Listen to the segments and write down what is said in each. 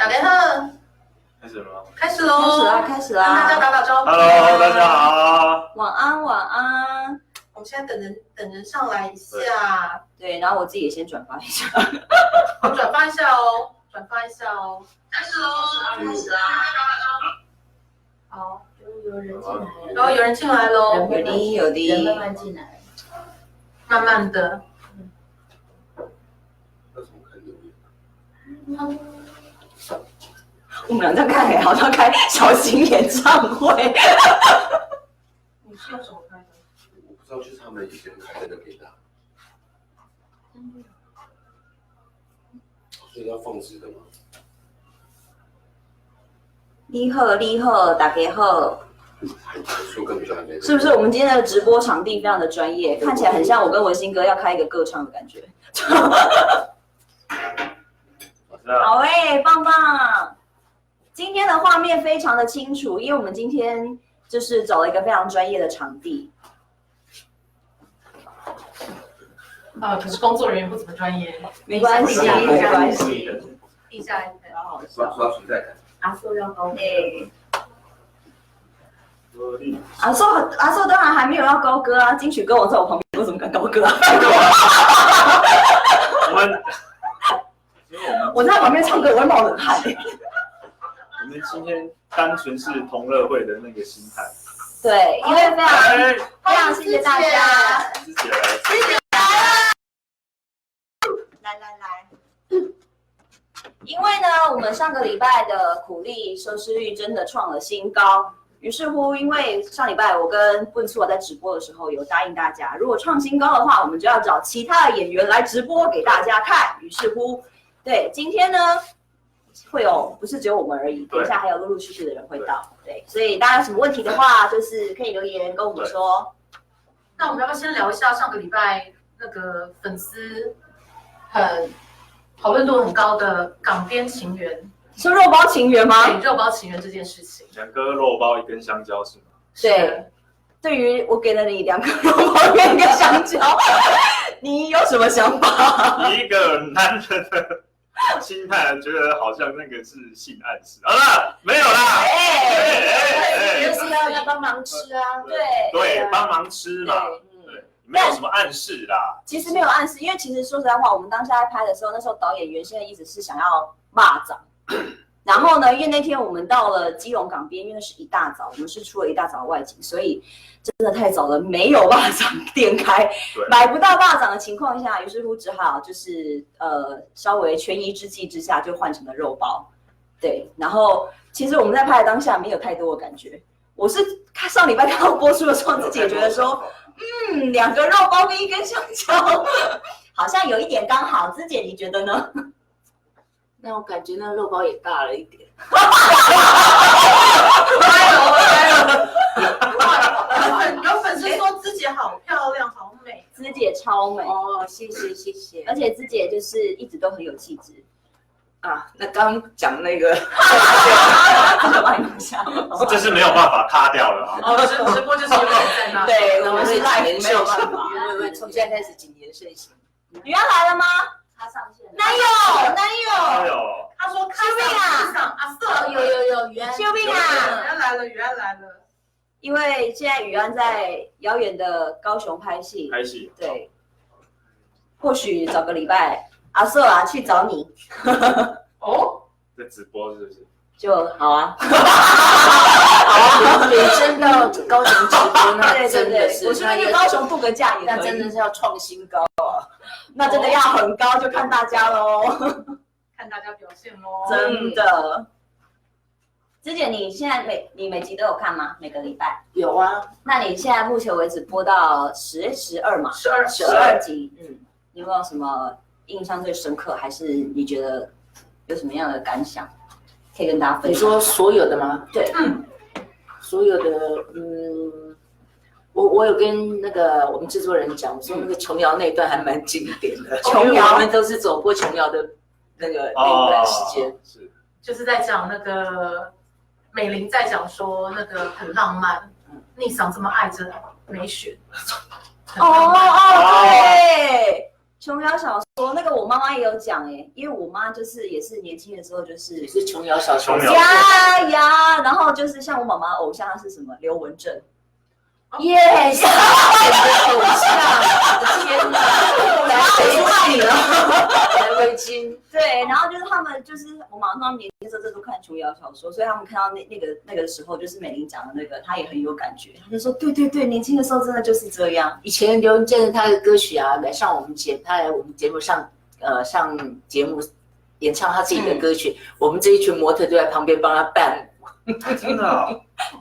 大家好，开始了吗？开始喽！开始啦！跟大家打打招呼。Hello， 大家好。晚安，晚安。我们现在等人上来一下。对，然后我自己也先转发一下。我转发一下哦，转发一下哦。开始喽！开始啦！好，有人进来了，然后有人进来喽，有的有的，人慢慢进来，慢慢的。那怎么看留言？我们俩在看，好像开小型演唱会。你是用什么开的？我不知道，就是他们以前开的那个的，所以要放直的吗？你好，大家好。说根本就还没。是不是我们今天的直播场地非常的专业，看起来很像我跟文心哥要开一个歌唱的感觉。好棒棒！今天的画面非常的清楚，因为我们今天就是找了一个非常专业的场地。可是工作人员不怎么专业。没关系，没关系。地下一层，刷存在感。阿寿要高对。阿寿当然还没有要高歌啊，金曲歌王在我旁边，我怎么敢高歌啊？我在旁边唱歌，我会冒冷汗。我们今天单纯是同乐会的那个心态。对，因为非常谢谢大家，自己来，来。因为呢，我们上个礼拜的苦力收视率真的创了新高。于是乎，因为上礼拜我跟笨醋在直播的时候有答应大家，如果创新高的话，我们就要找其他的演员来直播给大家看。于是乎，对，今天呢会有不是只有我们而已，等一下还有陆陆续续的人会到。对，所以大家有什么问题的话，就是可以留言跟我们说。那我们要不要先聊一下上个礼拜那个粉丝讨论度很高的港边情缘？是肉包情缘吗？对，肉包情缘这件事情。2个肉包1根香蕉是吗？对，对于我给了你2个肉包1个香蕉，你有什么想法？一个男人的心态，觉得好像那个是性暗示。好了，没有啦。就是要帮忙吃啊。对，帮忙吃嘛。对，没有什么暗示啦。其实没有暗示，因为其实说实在话，我们当下在拍的时候，那时候导演原先的意思是想要骂掌。然后呢，因为那天我们到了基隆港边，因为是一大早，我们是出了一大早的外景，所以真的太早了，没有蚂蚱店开，买不到蚂蚱的情况下，于是乎只好就是稍微权宜之计之下，就换成了肉包。对，然后其实我们在拍的当下没有太多的感觉，我是上礼拜看到播出的时候，自己也觉得说，2个肉包跟1根香蕉，好像有一点刚好。芝姐你觉得呢？那我感觉那肉包也大了一点。有粉丝说芝姐好漂亮，好美。芝姐超美哦，谢谢。而且芝姐就是一直都很有气质啊。那刚讲那个，这是没有办法卡掉了啊。直播就是有人在那。对，我们是 live 没有办法。从现在开始谨言慎行。雨安来了吗？他上线了。哪有？他说看上阿瑟，有雨安，救命啊！雨安来了。因为现在雨安在遥远的高雄拍戏，对，或许找个礼拜，阿瑟啊去找你。哦，在直播是不是？就好啊。对，真到高雄直播那真的是，我去高雄度个假也可以，那真的是要创新高啊！那真的要很高，就看大家喽，看大家表现喽。真的，芝姐，你现在每集都有看吗？每个礼拜有啊。那你现在目前为止播到12嘛？12集，你有没有什么印象最深刻？还是你觉得有什么样的感想？可以跟大家分享。你说所有的吗？对，所有的，我有跟那个我们制作人讲，我说那个琼瑶那一段还蛮经典的，琼瑶我们都是走过琼瑶的那一段时间，就是在讲那个美玲在讲说那个很浪漫，逆嗓这么爱着美雪，对，琼瑶小说那个我妈妈也有讲因为我妈就是也是年轻的时候就是也是琼瑶小说琼瑶呀，然后就是像我妈妈的偶像她是什么刘文正。Yes， 偶像，我的天哪，来围巾了，来围巾。对，然后就是他们就是我马上年轻的时候都看琼瑶小说，所以他们看到那个时候就是美玲讲的那个，他也很有感觉，他就说对对对，年轻的时候真的就是这样。以前刘文正他的歌曲啊，他来我们节目上节目演唱他自己的歌曲，我们这一群模特都在旁边帮他伴舞。真的啊，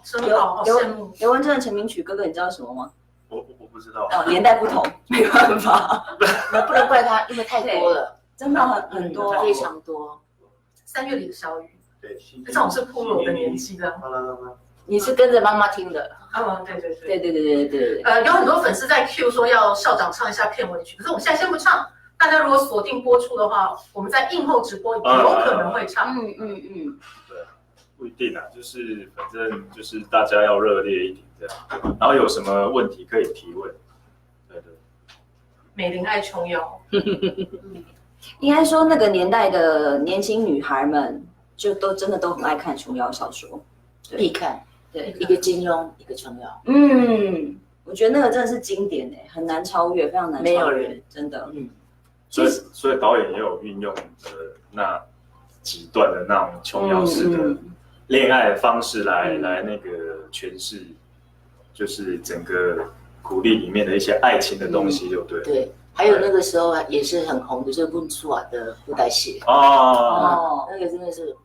真好，好羡慕。刘文正的成名曲，哥哥你知道什么吗？我不知道。年代不同，没办法，那不能怪他，因为太多了，真的很多，非常多。3月里的小雨，对，这种是步入我的年纪的。你是跟着妈妈听的？对对对。对。有很多粉丝在 Q 说要校长唱一下片尾曲，可是我们现在先不唱。大家如果锁定播出的话，我们在映后直播有可能会唱。对，不一定啊，就是反正就是大家要热烈一点这样，然后有什么问题可以提问。对。美玲爱琼瑶。应该说那个年代的年轻女孩们，就真的都很爱看琼瑶小说，必看。对，一个金庸，一个琼瑶。我觉得那个真的是经典很难超越，非常难超越，没有人真的。所以导演也有运用那几段的那种琼瑶式的恋爱方式来那个诠释，就是整个古力里面的一些爱情的东西，就对。对，还有那个时候也是很红的，就是温素瓦的布袋戏。那个真的是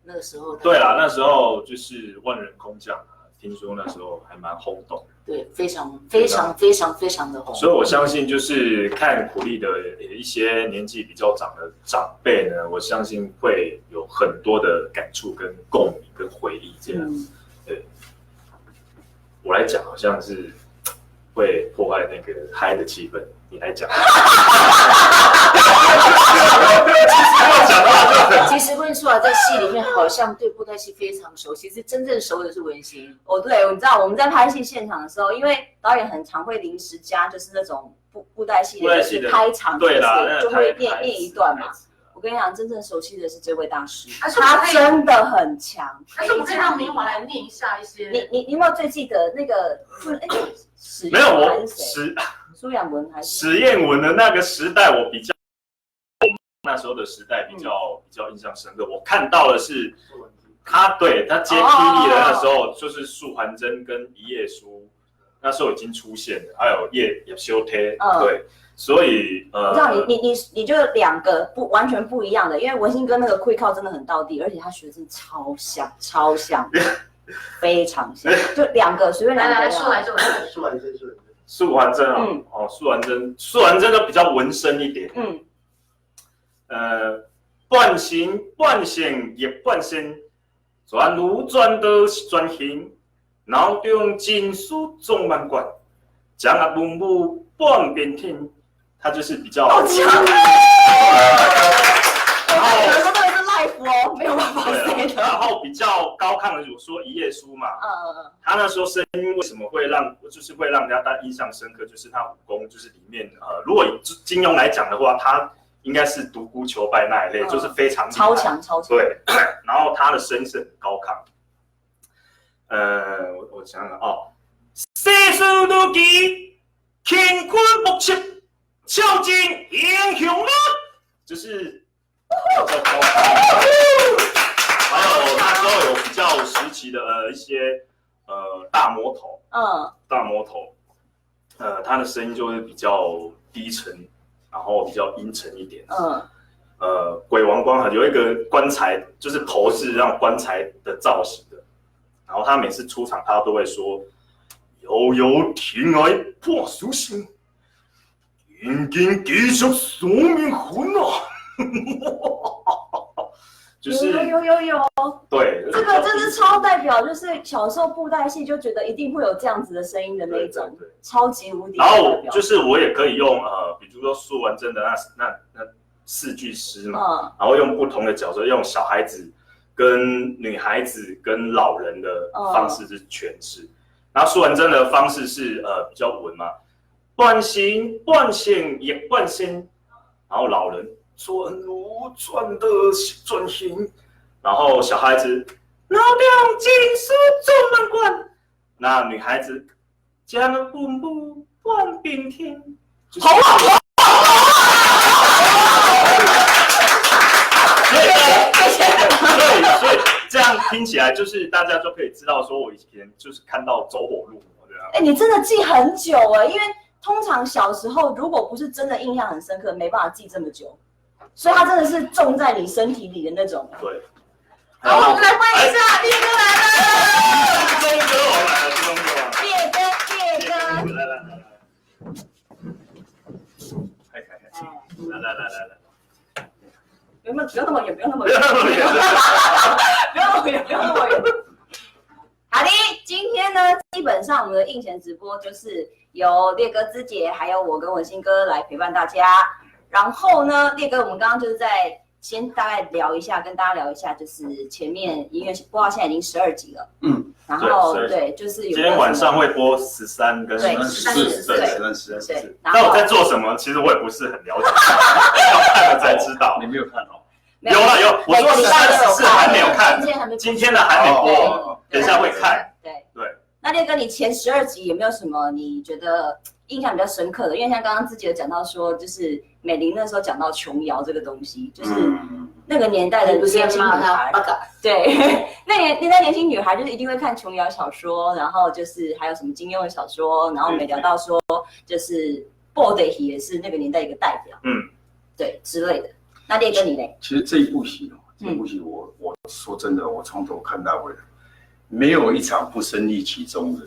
那个时候。对啦，那时候就是万人空降啊，听说那时候还蛮轰动。对，非常非常非常非常的红。所以我相信，就是看苦力的一些年纪比较长的长辈呢，我相信会有很多的感触、跟共鸣、跟回忆这样。对，我来讲好像是会破坏那个嗨的气氛，你来讲。其实温素瓦在戏里面好像对布袋戏非常熟，其实真正熟的是文心。对，我知道我们在拍戏现场的时候，因为导演很常会临时加，就是那种布袋戏的就是开场，对啦，就会念一段嘛。我跟你讲，真正熟悉的是这位大师，他真的很强。但是我可以让明华来念一下一些。你有没有最记得那个？没有，我苏养文还是史艳文的那个时代，我比较那时候的时代比较印象深刻。我看到的是他接霹雳的那时候，就是素还真跟一页书那时候已经出现了，还有叶修贴，对。所以你知道你就两个完全不一样的，因为文心哥那个会靠真的很道地，而且他学的真的超像，非常像，就两个随便两个。来说来，素还真啊，素还真的比较文生一点，半形亦半身，转路转到是转形，脑中金属总满贯，将啊文武半边天。他就是比较好强啊！有人说这个是 live 哦，没有办法 say 的。然后比较高亢的，我说一页书嘛，他那时候声音为什么会让人家印象深刻？就是他武功就是里面如果以金庸来讲的话，他应该是独孤求败那一类，就是非常厉害超强。对，然后他的声音是很高亢。我想想世事如棋，乾坤莫测。敲进英雄了，就是比较高亢。还有那时候有比较时期的一些大魔头，他的声音就会比较低沉，然后比较阴沉一点。鬼王关有一个棺材，就是头是让棺材的造型的，然后他每次出场，他都会说：“悠悠天外破蜀心。”人间继续宿命魂啊！就是有，对，这个真是超代表，就是小时候布袋戏就觉得一定会有这样子的声音的那一种，超级无敌。然后就是我也可以用比如说素还真的那4句诗嘛，然后用不同的角色，用小孩子、跟女孩子、跟老人的方式去诠释。然后素还真的方式是比较文嘛。转心转心也转心，然后老人转路转的转心，然后小孩子老娘金丝转满贯，那女孩子将bun步换冰天，好啊！所以这样听起来就是大家就可以知道，说我以前就是看到走火入魔这样。哎，你真的记很久哎，因为通常小时候如果不是真的印象很深刻，没办法记这么久，所以它真的是种在你身体里的那种。对。好，我们来欢迎一下烈哥来了。志忠哥我来了，志忠哥。烈哥。来。来。不用那么远，不用那么远。好的，今天呢，基本上我们的印前直播就是由烈哥、芝姐还有我跟文心哥来陪伴大家。然后呢，烈哥，我们刚刚就是在先大概聊一下，跟大家聊一下，就是前面音乐播到现在已经12集了，然后对，就是有今天晚上会播13跟14，对。那我在做什么？其实我也不是很了解，要看了才知道。你没有看哦？有，我说13、14还没有看，今天的还没播，等一下会看。对。那烈哥，你前12集有没有什么你觉得印象比较深刻的？因为像刚刚自己有讲到说，就是美玲那时候讲到琼瑶这个东西，就是那个年代的年轻女孩，对，那年代年轻女孩就是一定会看琼瑶小说，然后就是还有什么金庸的小说，然后我们聊到说，就是布袋戏也是那个年代一个代表，对之类的。那烈哥你呢？其实这一部戏我说真的，我从头看到尾，没有一场不身历其中的。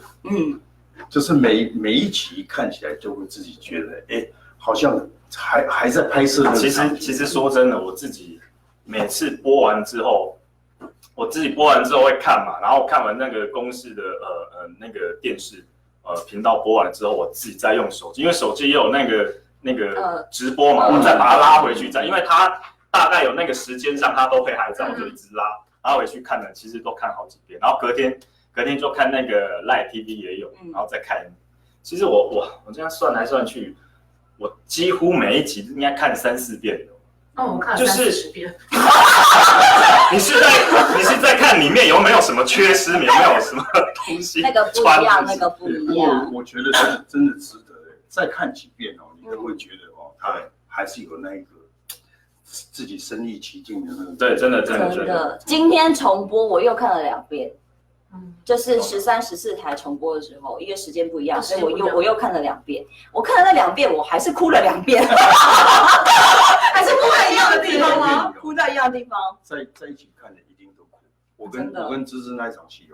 就是每一集看起来就会自己觉得，哎，好像还在拍摄。其实说真的，我自己每次播完之后会看嘛，然后看完那个公视的那个电视频道播完之后，我自己再用手机，因为手机也有那个直播嘛，我再把它拉回去，因为它大概有那个时间上它都会还在，我就一直拉回去看了，其实都看好几遍，然后隔天就看那个 Live TV 也有，然后再看。其实我这样算来算去，我几乎每一集应该看3、4遍的。那我看了30遍。你是在看里面有没有什么缺失，有没有什么东西那个不一样，那个不一样。我觉得真的值得再看几遍哦，你都会觉得他还是有那一个自己身临其境的那个。对，真的。今天重播我又看了2遍。就是13、14台重播的时候，因为时间不一样，所以我又看了2遍。我看了那2遍，我还是哭了2遍，还是哭在一样的地方吗？哭在一样的地方。在一起看的一定都哭。我跟芝芝那一场戏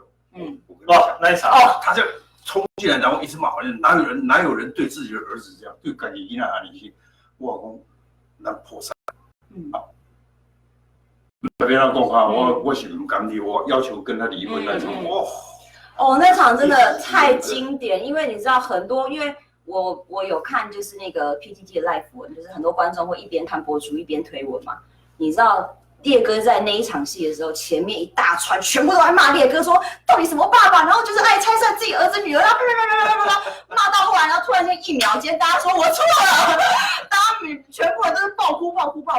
那一场他就冲进来，然后一直骂，哪有人对自己的儿子这样，对感情依赖哪里去？我老公那破产，别让讲啊，我是不甘地，我要求跟他离婚那种。那场真的太经典，因为你知道很多，因为我有看就是那个 PTT 的 live 文，就是很多观众会一边看播出一边推文嘛。你知道烈哥在那一场戏的时候，前面一大串全部都在骂烈哥说到底什么爸爸，然后就是爱拆散自己儿子女儿，然后骂到后来，然后突然间1秒间大家说我错了，大家全部人都是爆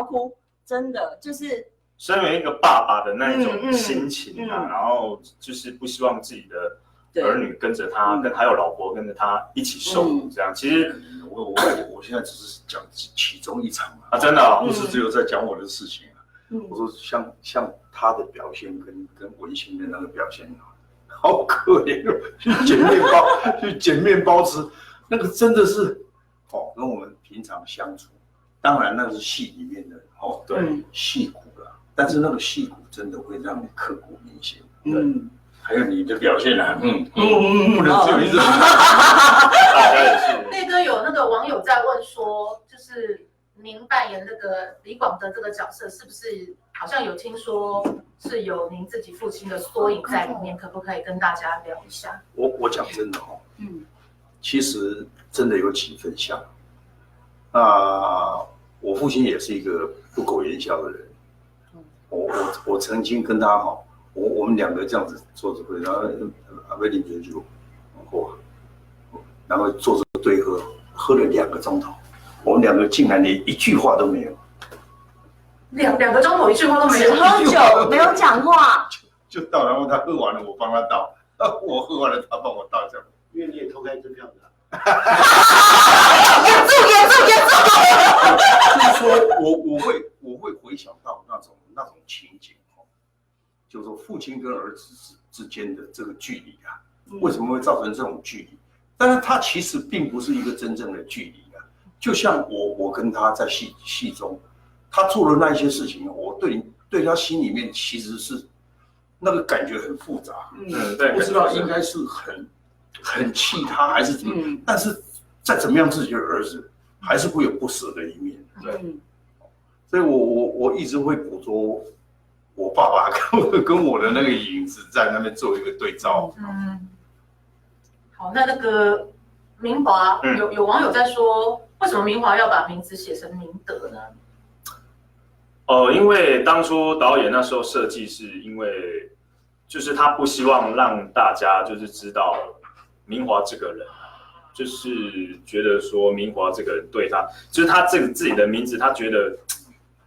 哭，真的就是。身为一个爸爸的那种心情然后就是不希望自己的儿女跟着他，跟还有老婆跟着他一起受苦，这样。其实我现在只是讲其中一场真的不是只有在讲我的事情我说像他的表现跟文心的那个表现好可怜去捡面包吃，那个真的是跟我们平常相处，当然那是戏里面的对戏骨了。但是那个戏骨真的会让你刻骨铭心，还有你的表现不能只有一次。烈哥有那个网友在问说，就是您扮演那个李广德这个角色，是不是好像有听说是有您自己父亲的缩影在里面？可不可以跟大家聊一下？我讲真的其实真的有几分像。我父亲也是一个不苟言笑的人。我曾经跟他我们2个这样子坐着会，然后阿贝啉酒，然后坐着对喝，喝了2个钟头，我们2个竟然连一句话都没有。2个钟头一句话都没有，只喝酒没有讲话，就倒，然后他喝完了，我帮他倒，我喝完了，他帮我倒，这样。因为你也偷开支票的。就是说我会回想到那种情景哦，就是说父亲跟儿子之间的这个距离啊，为什么会造成这种距离？但是它其实并不是一个真正的距离啊。就像我跟他在戏中，他做的那一些事情，我对他心里面其实是那个感觉很复杂。对，不知道应该是很气他还是怎么，但是再怎么样自己的儿子还是会有不舍的一面。对，所以我一直会捕捉我爸爸跟我的那个影子在那边做一个对照。好，那个明华有网友在说，为什么明华要把名字写成明德呢？因为当初导演那时候设计是因为，就是他不希望让大家就是知道明华这个人，就是觉得说明华这个人对他，就是他这个自己的名字，他觉得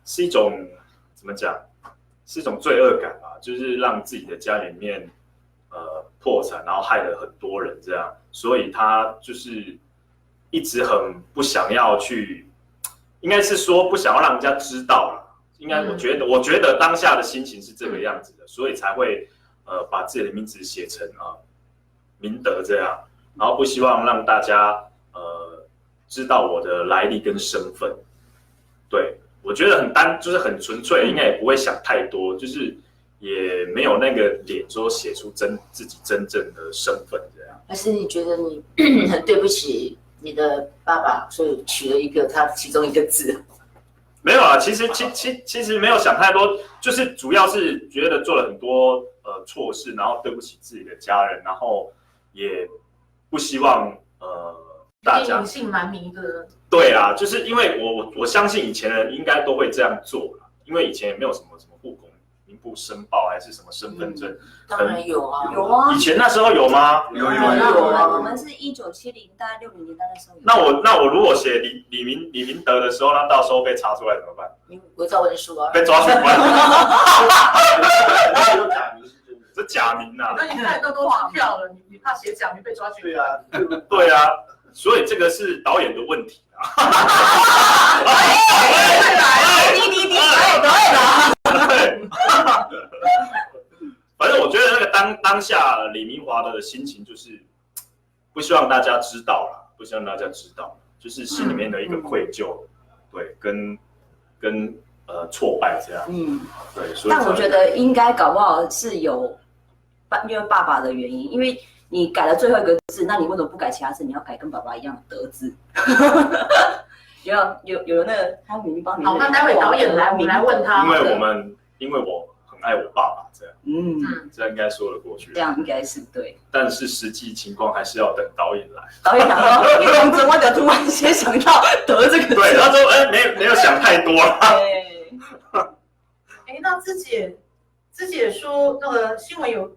是一种怎么讲，是一种罪恶感吧，就是让自己的家里面破产，然后害了很多人这样，所以他就是一直很不想要去，应该是说不想要让人家知道啦。应该我觉得当下的心情是这个样子的，所以才会把自己的名字写成明德这样，然后不希望让大家知道我的来历跟身份。对，我觉得就是很纯粹，应该也不会想太多，就是也没有那个脸说写出自己真正的身份这样。还是你觉得你很对不起你的爸爸，所以取了一个他其中一个字？没有啊，其实没有想太多，就是主要是觉得做了很多错事，然后对不起自己的家人，然后也不希望大家隐姓埋名的。对啊，就是因为我相信以前的人应该都会这样做啦，因为以前也没有什么户口名簿申报还是什么身份证，当然有啊，有啊。以前那时候有吗？有我们是1970大概60年代的时候有。那我如果写李明德的时候，那到时候被查出来怎么办？你伪造文书啊，被抓去关。有假名是真的。这假名啊！那你看都发票了，你怕写假名被抓去？对啊，对啊，所以这个是导演的问题啊。对，反正我觉得那个当下李明华的心情就是不希望大家知道啦，不希望大家知道，就是心里面的一个愧疚，对，跟挫败这样，对。所以但我觉得应该搞不好是有因为爸爸的原因，因为你改了最后一个字，那你为什么不改其他字？你要改跟爸爸一样的德字。有那个他明明帮你。好，那待会导演来，我们来问他。因为我很爱我爸爸，这样，这样应该说得过去。这样应该是对。但是实际情况还是要等导演来。导演想说，你怎么突然间想到德这个字？对，他说，没有想太多啦。那芝姐说，那个新闻有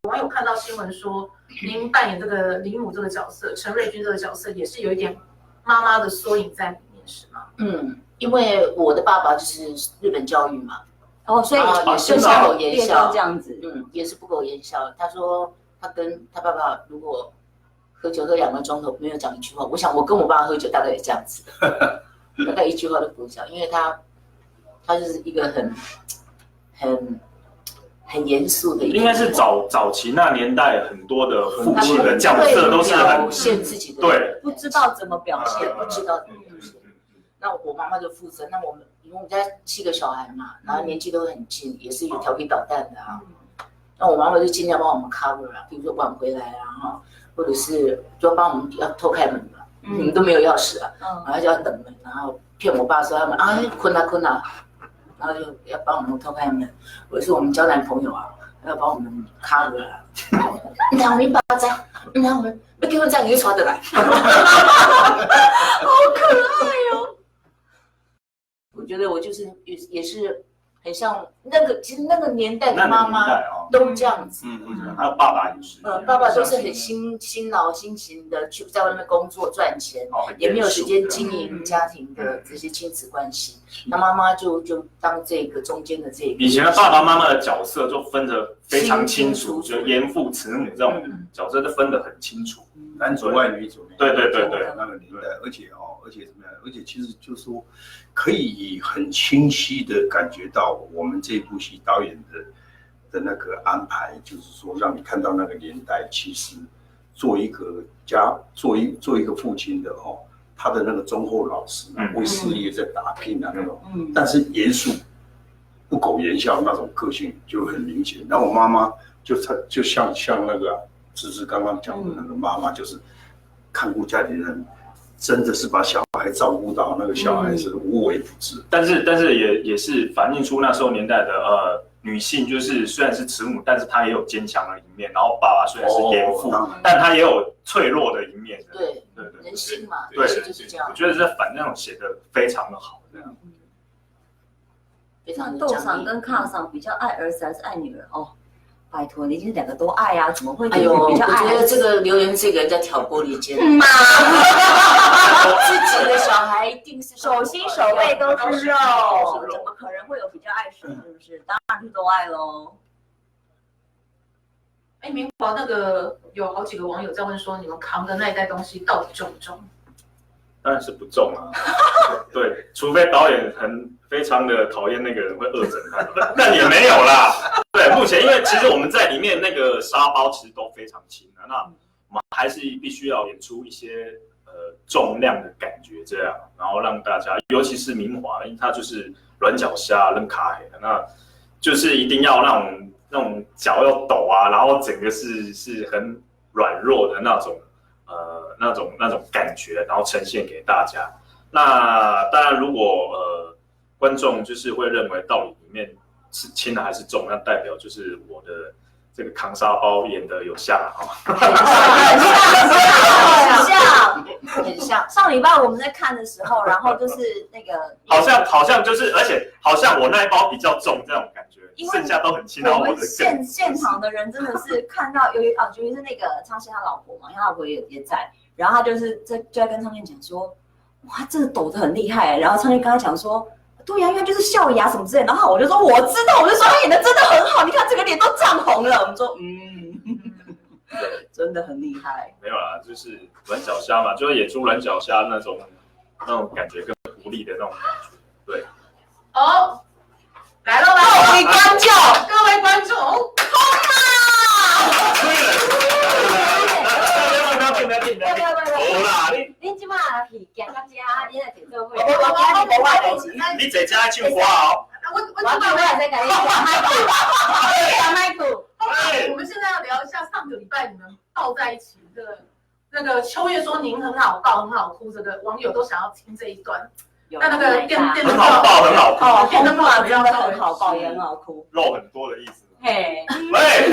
网友看到新闻说，您扮演这个李母这个角色，陈瑞君这个角色也是有一点妈妈的缩影在里面，是吗？因为我的爸爸就是日本教育嘛，所以也是不苟言笑这样子，也是不苟言笑。他说他跟他爸爸如果喝酒喝2个钟头没有讲一句话，我想我跟我爸喝酒大概也这样子，大概一句话都不会讲，因为他就是一个很严肃的一个，应该是早期那年代很多的父亲的角色都是很表现自己的，对，不知道怎么表现，不知道怎么表现。那我妈妈就负责，那因为我们家7个小孩嘛，然后年纪都很近，也是有调皮捣蛋的啊。那我妈妈就尽量帮我们 cover 啊，比如说晚回来啊，或者是就帮我们要偷开门嘛，我们都没有钥匙啊，然后就要等门，然后骗我爸说他们困啊。然后就要帮我们偷开门，或者是我们交男朋友啊，要帮我们 cover 啊。你好明白这样，你好明，要给我这样你就传得来。好可爱哦！我觉得我就是也是很像其实那个年代的妈妈，都这样子。还有爸爸也是，爸爸都是很辛劳辛勤的去在外面工作赚钱，也没有时间经营家庭的这些亲子关系。那妈妈就当这个中间的这个。以前的爸爸妈妈的角色就分得非常清楚，就严父慈母这种角色就分得很清楚，男主外女主内。对，那个年代，而且怎么样？而且其实就是说，可以很清晰的感觉到我们这部戏导演的那个安排，就是说让你看到那个年代，其实做一个父亲的他的那个忠厚老实，为事业在打拼啊那种，但是严肃不苟言笑那种个性就很明显。然后我妈妈就像那个芝芝刚刚讲的那个妈妈，就是看顾家里人，真的是把小孩照顾到那个小孩是无微不至。但是也是反映出那时候年代的女性，就是虽然是慈母，但是她也有坚强的一面。然后爸爸虽然是严父，但他也有脆弱的一面。对，人性嘛，对，就是这样。我觉得这反那种写的非常的好，这样。非常豆嫂跟卡嫂比较爱儿子还是爱女儿？拜托，你已经两个都爱啊，怎么会比较爱？我觉得这个留言这个人在挑拨离间。自己的小孩一定是手心手背都是肉，怎么可能会有比较爱谁？是不是？当然是都爱喽。明华那个有好几个网友在问说，你们扛的那一袋东西到底重不重？当然是不重啊，对，除非导演非常的讨厌那个人会恶整他，但也没有啦。对，目前因为其实我们在里面那个沙包其实都非常轻的，那我们还是必须要演出一些重量的感觉，这样，然后让大家，尤其是明华，因为它就是软脚虾跟卡黑的，那就是一定要那种脚要抖啊，然后整个是很软弱的那种感觉，然后呈现给大家。那当然，如果观众就是会认为到底里面是轻的还是重，那代表就是我的这个扛沙包演的有像很像。上礼拜我们在看的时候，然后就是那个好像就是，而且好像我那一包比较重这种感觉，剩下都很轻。然后我的现场的人真的是看到尤其是那个昌宪他老婆嘛，因为他老婆也在，然后他就在跟昌宪讲说，哇，这个抖得很厉害。然后昌宪跟他讲说，对呀，因为就是笑牙什么之类的。然后我就说我知道，我就说他演的真的很好，你看整个脸都涨红了。我们说真的很厉害。没有啦，就是软脚虾嘛，就是演出软脚虾那种感觉跟狐狸的那种感觉。对。来了，各位观众，各位观众，你即马是行到遮，你来坐做伙。你坐遮唱歌哦。我再给你讲麦克。我们现在要聊一下上个礼拜你们抱在一起的那个秋叶说您很好抱很好哭，这个网友都想要听这一段。那个电很好抱很好哭，电灯泡真的很好抱也很好哭，肉很多的意思。嘿，喂，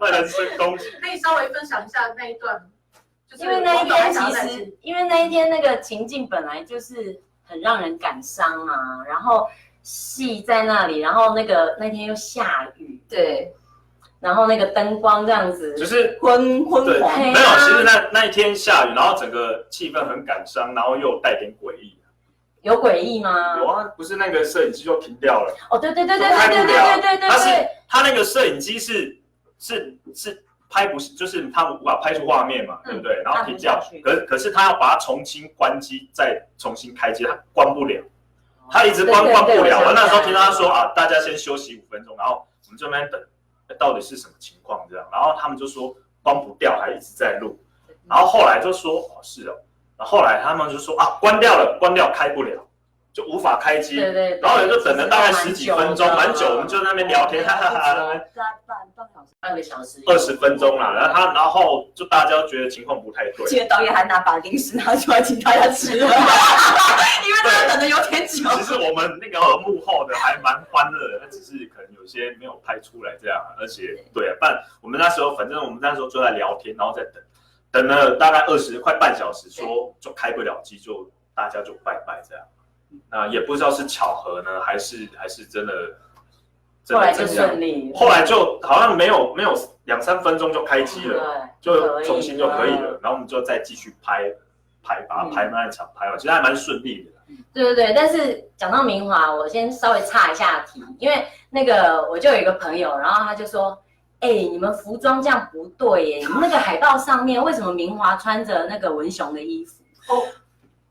那人身攻击，可以稍微分享一下那一段。因为那一天因为那一天那个情境本来就是很让人感伤啊，然后戏在那里，然后那天又下雨，对，然后那个灯光这样子，就是昏黄。没有，其实那一天下雨，然后整个气氛很感伤，然后又带点诡异。有诡异吗？有啊，不是那个摄影机就停掉了。哦，对，他那个摄影机是拍不是，就是他无法拍出画面嘛，对不对？然后停掉，可是他要把它重新关机，再重新开机，他关不了，他一直关不了。那时候听到他说啊，大家先休息5分钟，然后我们这边等，到底是什么情况这样？然后他们就说关不掉，还一直在录。然后后来就说哦是哦，然后后来他们就说啊关掉了，开不了。就无法开机，对，然后也就等了大概10几分钟，蛮久，我们就在那边聊天，哈哈哈，半个小时，20分钟啦。然后就大家都觉得情况不太对，记得导演还把零食拿出来请大家吃，因为大家等的有点久。其实我们那个幕后的还蛮欢乐的，那只是可能有些没有拍出来这样，而且对啊，我们那时候反正我们那时候就在聊天，然后再等了大概快半小时，说就开不了机，就大家就拜拜这样。那也不知道是巧合呢，还是真的后来就顺利，后来就好像没有2-3分钟就开机了，就重新就可以了，然后我们就再继续拍，把它拍那一场拍完，其实还蛮顺利的。对，但是讲到明华，我先稍微岔一下题，因为那个我就有一个朋友，然后他就说，你们服装这样不对耶，你们那个海报上面为什么明华穿着那个文雄的衣服？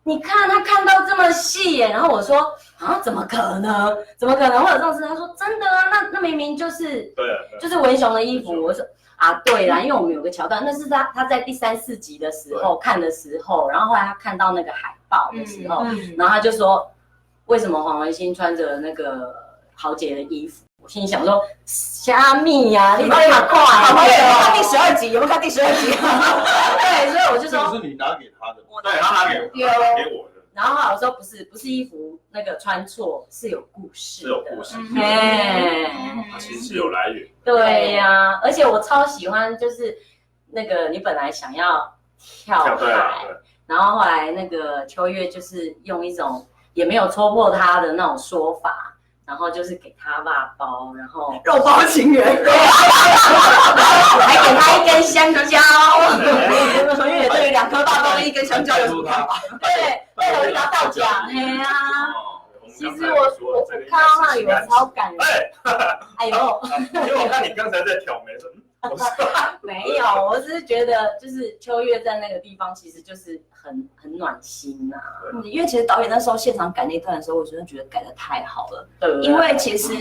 你看他看到这么细耶，然后我说啊，怎么可能？怎么可能会有这种事？他说真的啊，那明明就是就是文雄的衣服。我说啊，对啦，因为我们有个桥段，那是他在第3、4集的时候看的时候，然后后来他看到那个海报的时候，然后他就说，为什么黄文欣穿着那个豪杰的衣服？我心里想说，虾米呀，你太快了！看第12集，有没有看第12集？对，所以我就说，这是你拿给他的，对，他拿给我的。然后我说不是衣服那个穿错，是有故事，是有故事，其实是有来源。对呀，而且我超喜欢，就是那个你本来想要跳海，然后后来那个秋月就是用一种也没有戳破他的那种说法。然后就是给他辣包，然后肉包情缘，还给他一根香蕉。所以对于2颗辣包跟1根香蕉有什么看法？对，我就拿到奖。其实我看到那里我超感人。哎呦，因为我看你刚才在挑眉，没有，我只是觉得就是秋月在那个地方其实就是很暖心呐。因为其实导演那时候现场改那段的时候，我真的觉得改得太好了。对，因为其实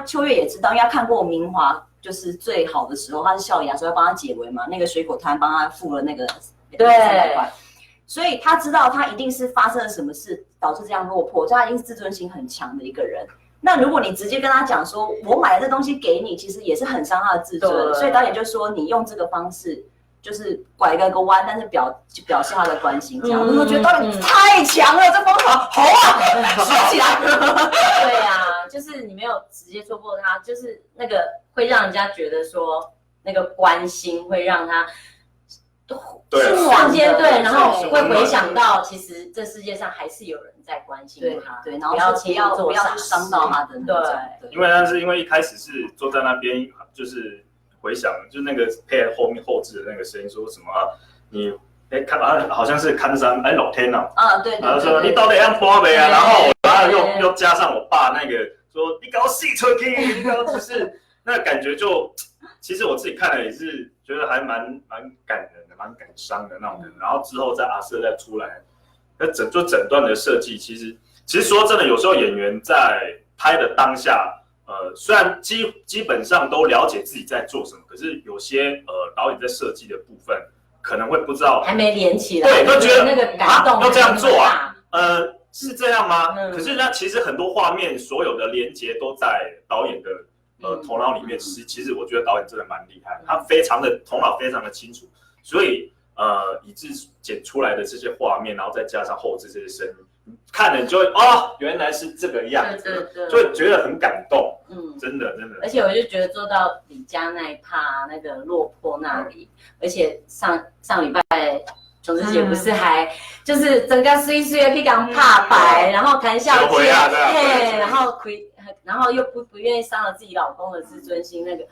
秋月也知道，因为他看过明华就是最好的时候，他是笑牙，所以要帮他解围嘛。那个水果摊帮他付了那个300块，所以他知道他一定是发生了什么事导致这样落魄，所以他一定是自尊心很强的一个人。那如果你直接跟他讲说，我买了这东西给你，其实也是很伤他的自尊。所以导演就说，你用这个方式，就是拐个弯，但是表现他的关心，这样。我觉得导演太强了，这方法好啊，学起来。对呀，就是你没有直接戳破他，就是那个会让人家觉得说，那个关心会让他。瞬间对，然后会回想到，其实这世界上还是有人在关心他，对，然后不要去伤到他的，对。因为一开始是坐在那边，就是回想，就那个配合后置的那个声音说什么你看好像是看山老天啊，对，然后说你到底要破没啊？然后又加上我爸那个说你搞戏出去，你搞就是那感觉就，其实我自己看了也是觉得还蛮感人的，蛮感伤的那种人。然后之后在阿瑟再出来，整段的设计，其实说真的，有时候演员在拍的当下，虽然基本上都了解自己在做什么，可是有些导演在设计的部分可能会不知道，还没连起来，对，都觉得那个感动要这样做啊，是这样吗？可是那其实很多画面所有的连结都在导演的头脑里面。其实我觉得导演真的蛮厉害，他头脑非常的清楚，所以以致剪出来的这些画面，然后再加上后置这些声音，看了你就会原来是这个样子，就会觉得很感动。真的。而且我就觉得做到李家那一趴那个落魄那里，而且上礼拜琼芝姐不是还就是整个碎的去讲怕白，然后谈笑间，然后又不愿意伤了自己老公的自尊心，那个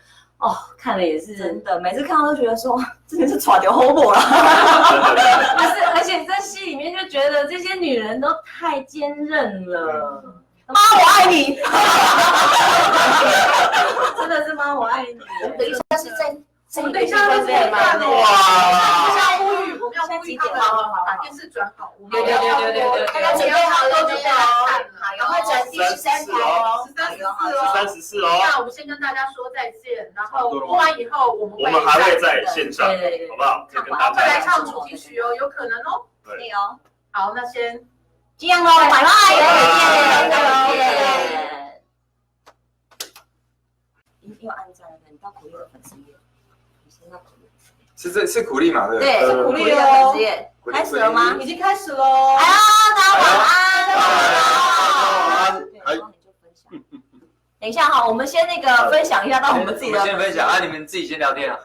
看了也是真的，每次看到都觉得说真的是耍掉后母了。而且在戏里面就觉得这些女人都太坚韧了。妈，我爱你！真的是妈，我爱你。等一下是在。我们等一下会再看哇！我们要呼吁他们把电视转好。对，大家准备好了没有？好，赶快转第13台哦，14哦。那我们先跟大家说再见，然后播完以后我们还会在线上，好不好？会来唱主题曲哦，有可能哦。对哦。好，那先这样喽，拜拜，再见。又按赞了，你到苦力的粉丝页。是苦力嘛？对不对？对，是苦力的粉丝页。开始了吗？已经开始喽。哎呀，大家晚安，晚安。等一下哈，我们先那个分享一下到我们自己的。先分享啊，你们自己先聊天啊。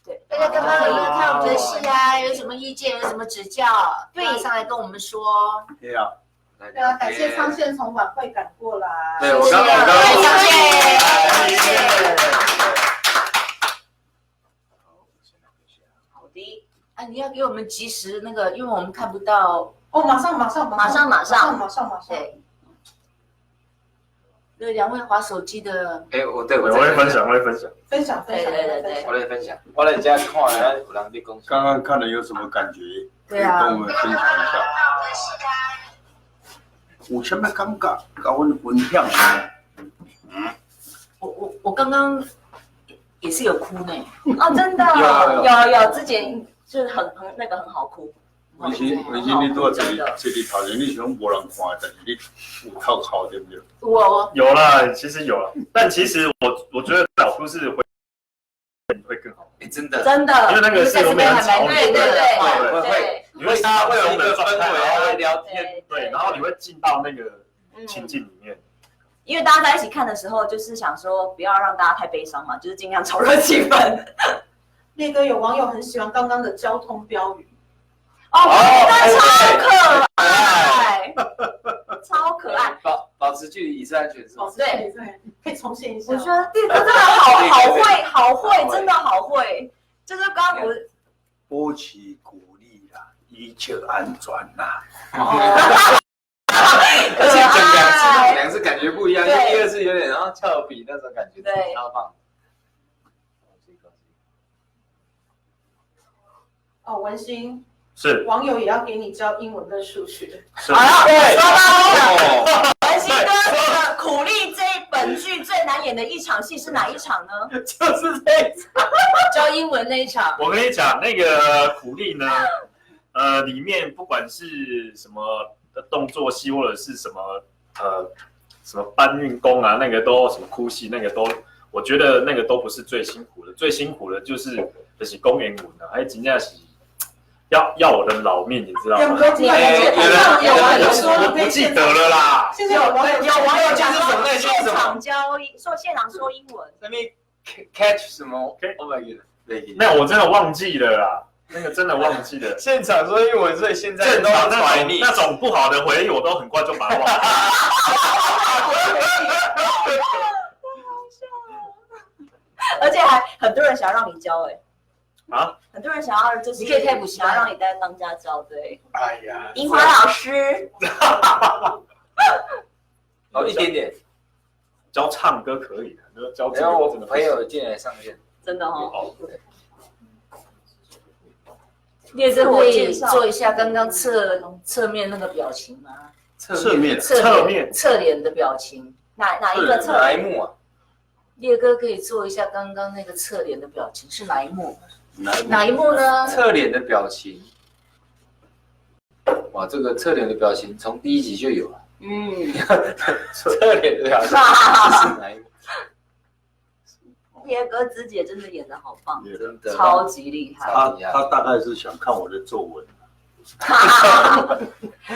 对，大家刚刚看我们的戏啊，有什么意见，有什么指教，对，上来跟我们说。对啊。对啊，感谢昌宪从晚会赶过来。对，我刚刚。谢。好的，啊，你要给我们及时那个，因为我们看不到。哦，马上。对。那两位滑手机的，我会分享，对，我来分享。我来家看，有人在讲。刚刚看了有什么感觉？对啊，跟我们分享一下。有什么感觉？跟我们分享呢？我刚刚也是有哭呢。哦，真的有，之前就是很好哭。文心，你坐这里头前，你想无人看，但是你有靠对不对？我有啦，其实有啦，但其实我觉得小故事会更好。真的，因为那个是有没有吵你，对，你会大家会有一个氛围，会聊天，对，然后你会进到那个情境里面。因为大家在一起看的时候，就是想说不要让大家太悲伤嘛，就是尽量炒热气氛。烈哥有网友很喜欢刚刚的交通标语。哦，超可爱，超可爱。保持距离，以示安全是吧？对，可以重现一下。我觉得烈哥真的好会，真的好会。就是刚刚保持鼓励啦，一切安全啦。而且讲两次感觉不一样，因为第二次有点然后俏皮那种感觉，超棒。哦，文心。是网友也要给你教英文跟数学。是，对，文心哥苦力这一本剧最难演的一场戏是哪一场呢？就是这一场教英文那一场。我跟你讲，那个苦力呢，里面不管是什么动作戏，或者是什么搬运工啊，那个都什么哭戏，那个都，我觉得那个都不是最辛苦的，最辛苦的就是公演文啊，还真正是。要我的老命，你知道吗？有不记得了啦。现在有网友讲说现场说英文。那边 catch 什么 ？Oh my god！ 那我真的忘记了啦，那个真的忘记了。现场说英文，所以现在正常那种不好的回忆，我都很快就把它忘记。而且还很多人想要让你教啊，很多人想要就是你可以开补习班，想要让你当家教，对。哎呀，樱花老师，一点点，教唱歌可以的，教这然后我个真的朋友进来上线，真的哦。烈哥可以做一下刚刚侧面那个表情吗？侧脸的表情，哪一个侧？哪一幕啊？烈哥可以做一下刚刚那个侧脸的表情，是哪一幕？哪一幕呢？侧脸的表情，哇，这个侧脸的表情从第一集就有了。侧脸的表情是哪一幕？烈哥自己也真的演得好棒，真的超级厉害。他大概是想看我的皱纹。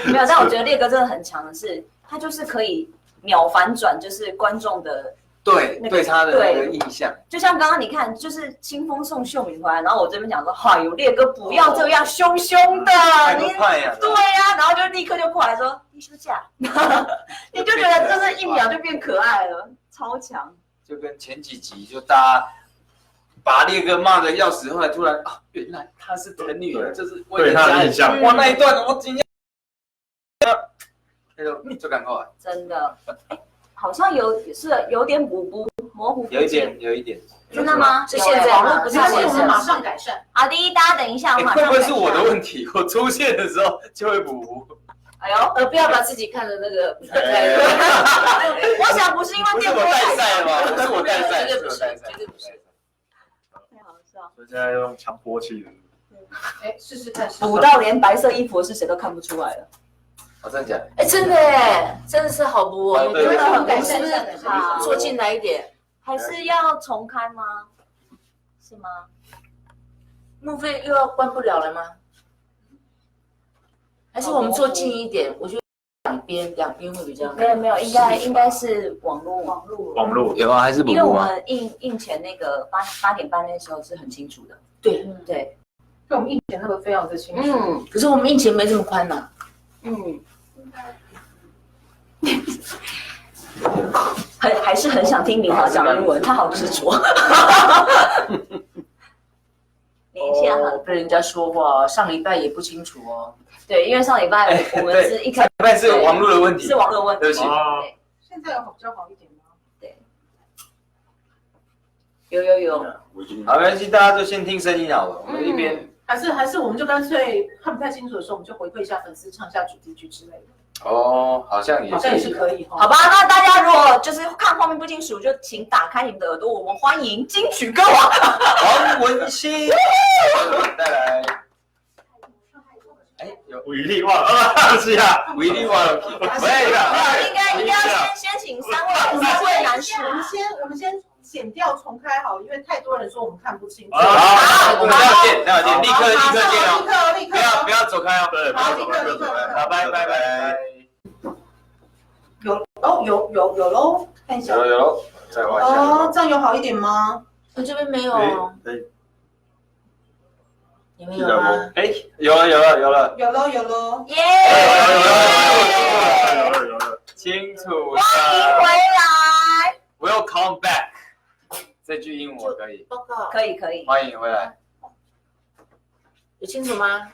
没有，但我觉得烈哥真的很强的是，他就是可以秒反转，就是观众的。对他的那个印象，就像刚刚你看，就是清风送秀敏回来，然后我这边讲说，哎呦，烈哥不要这样凶凶的，你对呀，然后就立刻就过来说你休假，你就觉得真的一秒就变可爱了，超强。就跟前几集就大家把烈哥骂的要死，后来突然啊，原来他是疼女儿，就是对他的印象。哇，那一段我今天就赶快，真的。好像有点模糊，有一点，真的吗？是现在吗？不是，我们马上改善。好的，大家等一下，我马上。会不会是我的问题？我出现的时候就会模糊。哎呦，不要把自己看的那个。我想不是因为电波带赛吗？不是我带赛，绝对不是，绝对不是。太好笑。所以现在用强迫器的。试试看。补到连白色衣服是谁都看不出来了。真的假的？真的哎，真的是好补哦，真的很改善，是不是做进来一点？还是要重开吗？是吗？路费又要关不了了吗？还是我们做近一点？我觉得两边会比较。没有，应该是网络有啊，还是补因为我们印前那个8点半那时候是很清楚的。对，对我们印前那个非常的清楚。可是我们印前没这么宽呐。还是很想听明豪讲英文，他好执着。连线很被人家说话，上礼拜也不清楚哦。对，因为上礼拜我们是一开始礼拜是网络的问题，是网络问题，对不起。对现在有比较好一点吗？对，有，我已经好，没关系，大家就先听声音好了，我们一边。还是我们就干脆看不太清楚的时候，我们就回馈一下粉丝，唱一下主题曲之类的，哦，好像也好像也是可以哈。好吧，那大家如果就是看画面不清楚，就请打开你们的耳朵，我们欢迎金曲歌王黄文熙带来。哎，有伟力忘了，是呀，维力忘了，喂应该要先请三位男士。我们先剪掉重开好，因为太多人说我们看不清楚。好，我们待会见，立刻见哦，立刻，不要走开哦，对，好，立刻，好，拜拜。有喽，看一下。有，再画一下。哦，这样有好一点吗？我这边没有，你们有吗？哎，有了，有喽，耶！有了，清楚欢迎回来， Welcome back， 这句英文可以，报告可以，欢迎回来。有清楚吗？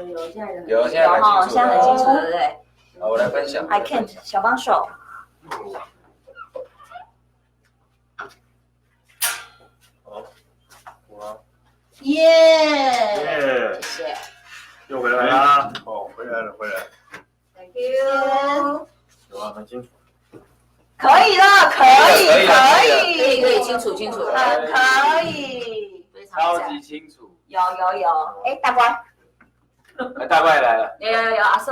有，现在有现在很清楚了现在很清楚，对不对好，我来分享。 ？I can't， 小帮手。耶，谢谢。又回来啦，哦，回来了。 Thank you。有啊，很清楚。可以了，可以，清楚，很可以，非常赞。超级清楚。有。哎，大乖，大怪来了，有，阿瑟，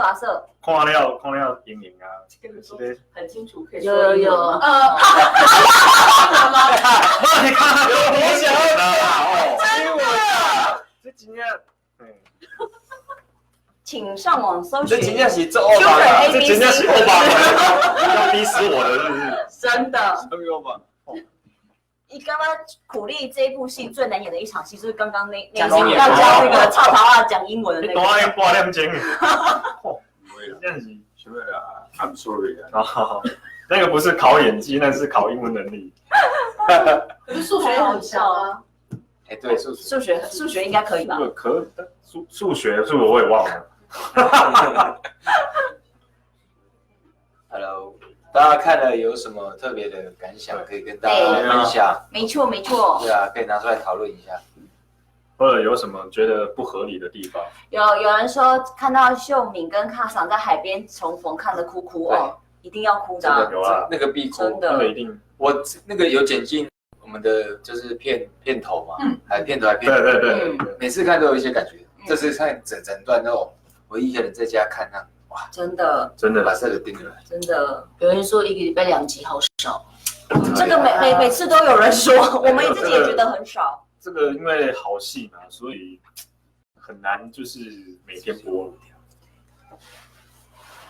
看了莹莹啊，很清楚，可以有。你看，我想要的英文啊，这今天，请上网搜这寻。真正是做欧巴啦，这今天是欧巴，要逼死我了，是不是？真的，欧巴。你刚刚苦力这一部戏最难演的一场戏，就是刚刚那讲要英文教那个插头讲英文的那你多爱个。挂两斤，不会了，这样子。什么啦 ？I'm sorry 啊。哦，那个不是考演技，那是考英文能力。可是数学也很强啊。哎，对，数数学应该可以吧？数学我也忘了。Hello， 大家看了有什么特别的感想，可以跟大家分享？没错。对啊，可以拿出来讨论一下。或者有什么觉得不合理的地方？有人说看到秀敏跟卡桑在海边重逢，看得哭哦，一定要哭的啊。有啊，那个必哭，真的那个一定。我那个有剪进我们的就是片头嘛，还片头。对，每次看都有一些感觉。这次看整段那种，我一个人在家看那，哇，真的把这个盯着来。真的，有人说1个礼拜2集好少，这个每次都有人说，我们自己也觉得很少。这个因为好戏嘛，所以很难就是每天播。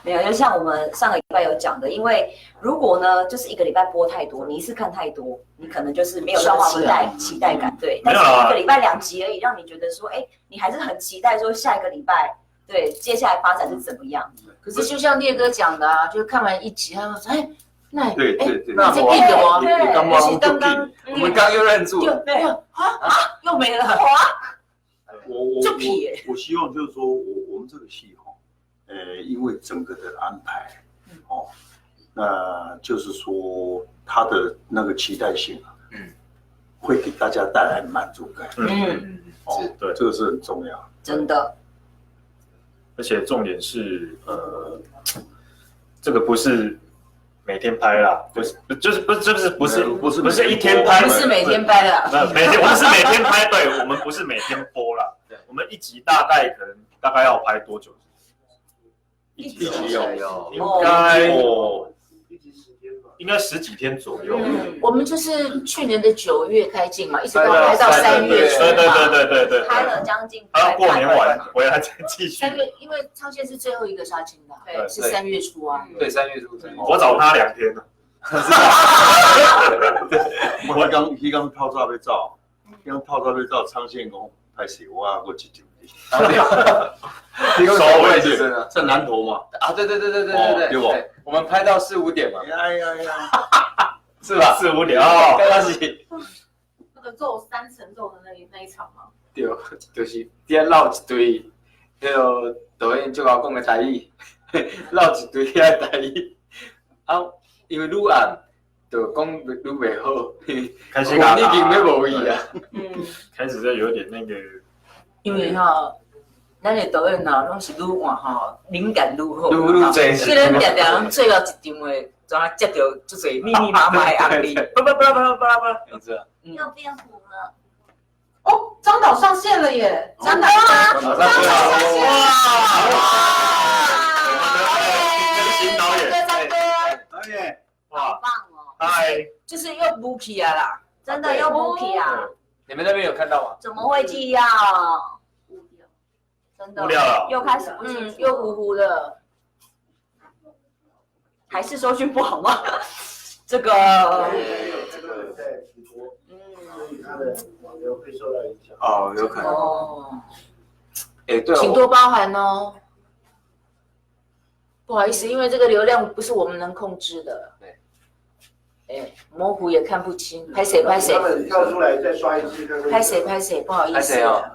没有，就像我们上个礼拜有讲的，因为如果呢，就是1个礼拜播太多，你一次看太多，你可能就是没有让期待感，对。但是1个礼拜2集而已，让你觉得说，哎，你还是很期待说下一个礼拜，对，接下来发展是怎么样？可是就像烈哥讲的啊，就是看完1集，他说，哎，那对，那这变的哦，对，是刚刚我们刚又认住了，对又没了，我希望就是说我们这个戏哈，因为整个的安排，那就是说它的那个期待性啊，会给大家带来满足感，对，这个是很重要，真的。而且重点是，这个不是每天拍啦，不是一天拍，不是每天拍的，我们是每天拍，对，我们不是每天播啦，我们1集大概要拍多久？1集有应该10几天左右。我们就是去年的9月开镜嘛，一直到拍到3月初对，拍了将近，还要过年完回来再继续。3月，因为超线是最后一个杀青的，对，是3月初啊。对，3月初。我找他2天了。我刚泡照要照，昌宪讲拍摄我一集提供小位置真的在南投嘛。啊，对，对吧我们拍到4、5点嘛，哎呀，是吧？4、5点哦，刚刚是那个肉3层肉的那一场吗？对，就是伫绕一堆，迄个导演就甲讲的台语，绕一堆遐台语，啊，因为愈暗，就讲愈袂好，开始我们已经要无意啊。开始就有点那个，因为咱的导演拢是愈换灵感愈好，愈济所以咱常常最后一场的，怎接到足侪密密麻麻的案例，不，没错。又变糊了。哦，张导上线了耶！张导马上就要新导演，导演，哇，棒哦！嗨，就是又补起啊啦。真的又不起啊？你们那边有看到吗？怎么会这样？真的无聊了又开始不清楚，又糊糊的。还是收讯不好吗？这个，这个在直播，所以他的网流会受到影响。哦，有可能。哦，哎，对请多包涵哦。不好意思，因为这个流量不是我们能控制的。对。模糊也看不清，拍谁？他们跳出来再刷一次，拍谁？不好意思。哦，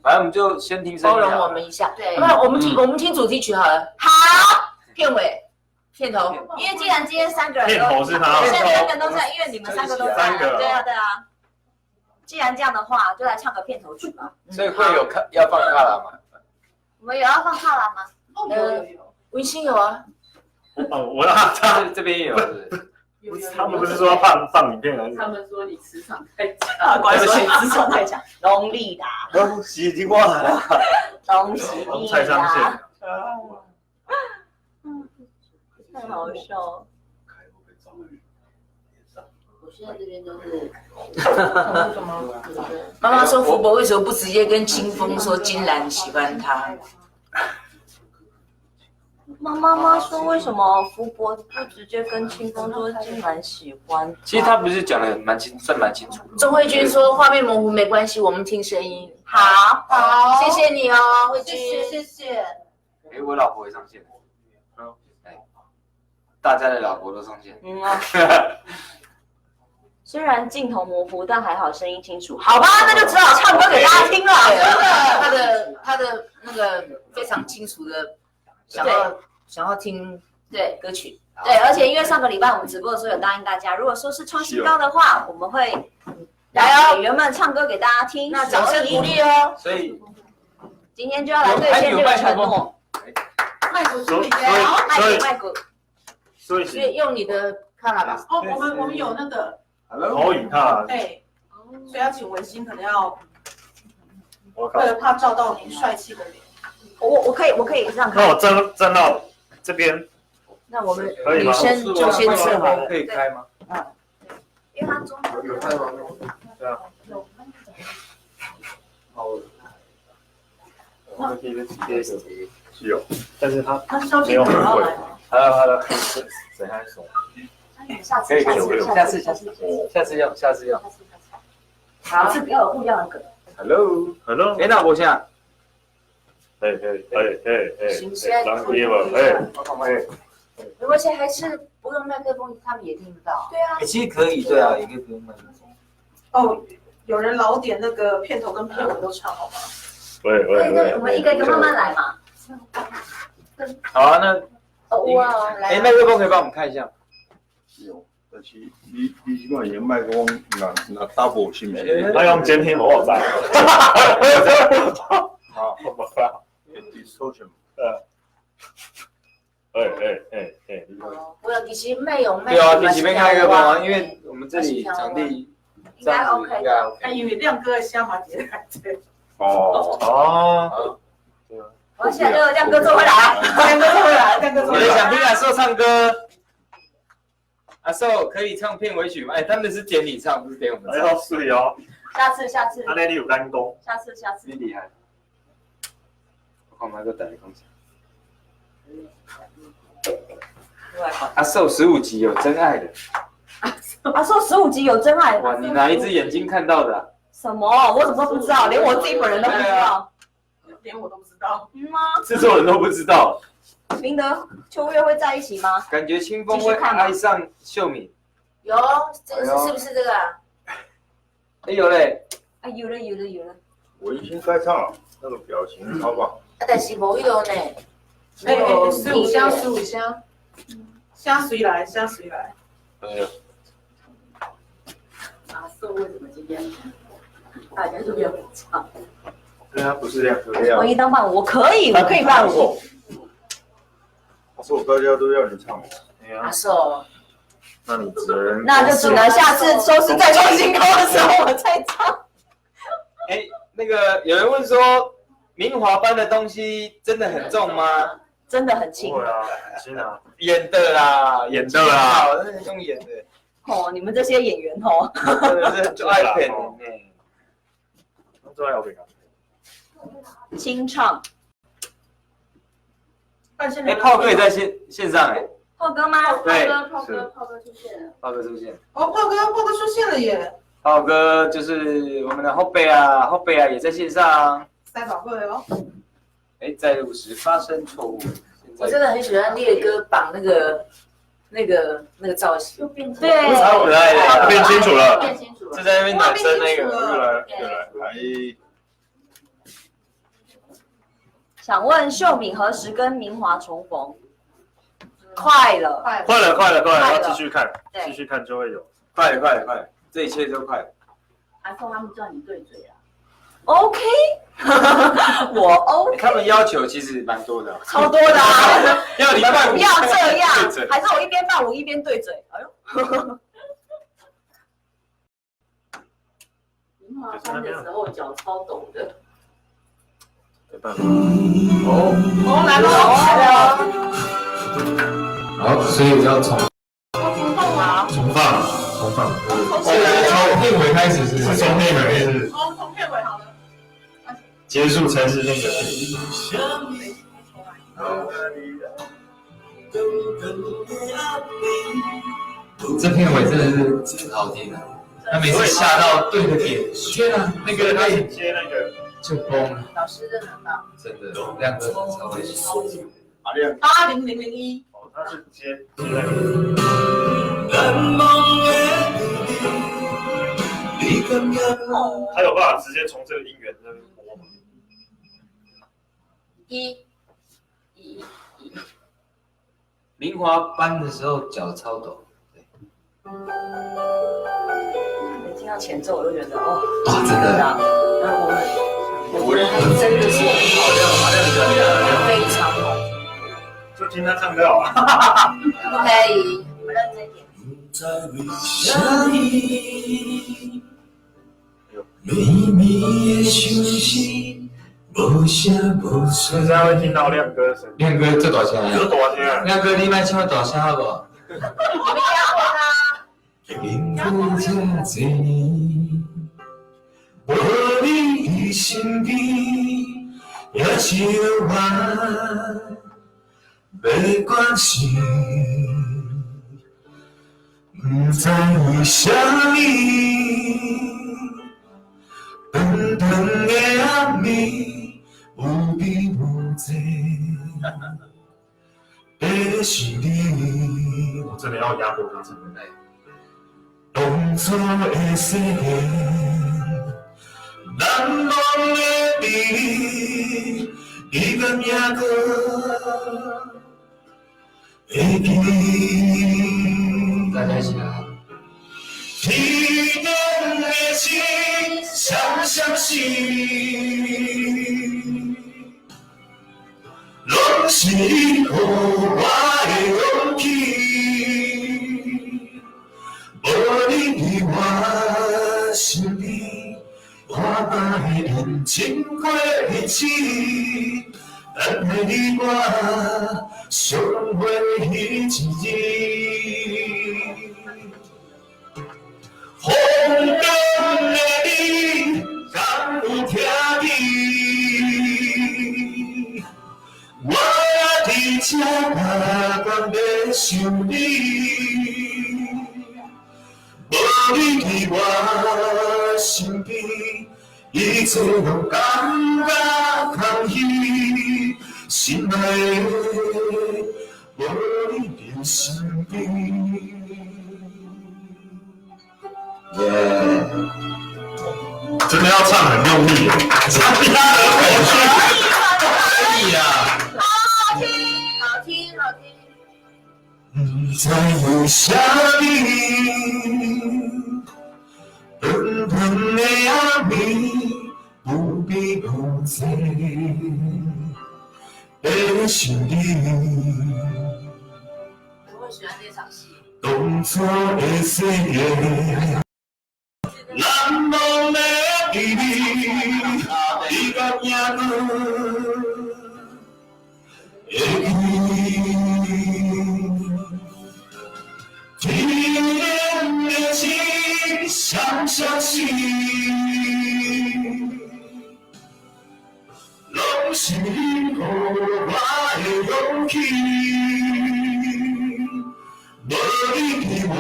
反正我们就先听声音，包容我们一下。对那我们听主题曲好了。好，片尾。片头，因为既然今天3个人都，片头是他现在3个人都在，因为你们3个都在， 3个对啊。既然这样的话，就来唱个片头曲吧。所以会有要放卡拉吗？我们有要放卡拉吗？有，文心有啊。我要他这边也有，他们不是说要放影片还是？他们说你磁场太强，关说你磁场太强，龙力的，恭喜你过来了，恭喜你蔡昌宪。太好笑了。我现在这边都是。妈妈说福伯为什么不直接跟清风说金兰喜欢他？妈说为什么福伯不直接跟清风说金兰喜欢？其实他不是讲的算蛮清楚。钟慧君说画面模糊没关系，我们听声音。好，谢谢你哦，慧君。谢谢。哎，我老婆也上线了。大家的老婆都上线。虽然镜头模糊，但还好声音清楚。好吧，那就只好唱歌给大家听了。他的那个非常清楚的想要听对歌曲。对，而且因为上个礼拜我们直播的时候有答应大家，如果说是创新高的话，我们会来演员们唱歌给大家听。那掌声鼓励哦。所以今天就要来兑现这个承诺。麦克所以麦克。所以用你的看了吧。哦，我们有那个投影看，对，所以要请文心，可能要我靠为，了怕照到你帅气的脸。我可以这样看。那我站到这边，那我们可以吗女生就先伺候。可以开吗？因为它中间有看吗？对啊。好，我们可以接手是有，但是他萧敬腾要来吗？他的谁还手？可以，下次要。好，是比较有不一样的梗。 Hello，哎，那我现在，当爹吧，如果现在还是不用麦克风，他们也听不到。对啊，其实可以，对啊，也可以不用麦克风。哦，有人老点那个片头跟片尾都唱好吗？对，我们一个一个慢慢来嘛。好啊，那哇，来。麦克风可以帮我们看一下。有，但是你起码连麦克风拿 double 是不是？那用监听我在。好，我靠， distortion。我有其实没有麦。对啊，你前面开麦克风啊，因为我们这里场地应该 OK 应该 OK。哎，因为亮哥的虾麻节还在。哦，我要现在就亮哥坐回来，亮哥坐回来，亮哥坐有人回来。想听阿寿唱歌？阿寿可以唱片尾曲吗？哎，他们是点你唱，不是点我们唱。要睡哦，下次，他那里有单工，下次。你厉害。我看麦克打来讲阿寿15集有真爱的。啊，说15集有真爱。哇，你哪一只眼睛看到的？什么？我怎么都不知道，连我自己本人都不知道。连我都不知道。吗？制作人都不知道。明德、秋月会在一起吗？感觉清风会爱上秀敏。有，这个是不是这个啊？哎有嘞，啊，有了。我已经该唱了，那个表情超棒。但是没有呢。15箱，15箱，虾谁来？虾谁来？阿寿为什么今天大家都要唱？对啊，不是亮哥亮。我一当伴舞，我可以伴舞。我说我大家都要你唱。阿寿，那你只能，那就只能下次收视再创新高的时候我再唱。哎，那个有人问说，明华班的东西真的很重吗？真的很轻。对啊，很轻啊。演的啦，演的啦，真的用演的。哦，你们这些演员哦，真的是就爱骗人呢。最爱摇滚啊。清唱。哎，炮哥也在线上哎。炮哥吗？对，炮哥出现了。炮哥出现。哦，炮哥出现了耶！炮哥就是我们的后辈啊也在线上。塞宝贝哦。哎，在录时发生错误。我真的很喜欢烈哥绑那个造型，对，超可爱的，变清楚了，变清楚了。就在那边暖身那个。来。想问秀敏何时跟明华重逢？快了，快了，要继续看，继续看就会有。快了，这一切都快了。还说他们叫你对嘴啊 ？OK， 我 OK。他们要求其实蛮多的，超多的啊！要你伴舞，不要这样，还是我一边伴舞一边对嘴。哎呦，明华穿的时候脚超抖的。没办法。来了。好，所以要重放。从片尾开始是从片尾是。从片尾好了。结束才是那个。这片尾真的是很好听的，他每次下到对的点，天啊，那个他接那个就崩了，老师真的很棒，真的，亮哥超会写。阿亮80001。哦，他是接那个。他有办法直接从这个音源那边播吗？明华班的时候脚超抖，每听到前奏我就觉得哦，真的。然后我觉得他真的是很好的，非常好，就听他唱就好了。可以，我们认真一点。现在会听到亮哥的声音。亮哥这大声啊！这大声啊！亮哥，你别唱大声好不好？你们压过他。无你身边，也是我袂关心。不知为什么，长长的暗暝，有比有多，都是你。我真的要压过他唱的。当初的誓言，难忘的你，你敢也搁会记？大家一起来。天亮的心，相相是，拢是你予我的勇气。无你伫我身边，我会认真过日子。等待你我相会迄一日。风中的你，敢有听见？我伫这敢要想你。无你伫我身边，一切拢感觉空虚，心爱的无你在身边。真的要唱很用力，唱他的口气，可以啊。好听，好听，好听。在有啥你，长长的暗暝，不必无际的想你。我会喜欢这场戏。当初的誓言。难忘的记忆，你甲影子，天然的情相惜，拢是你给我的勇气，无你伫我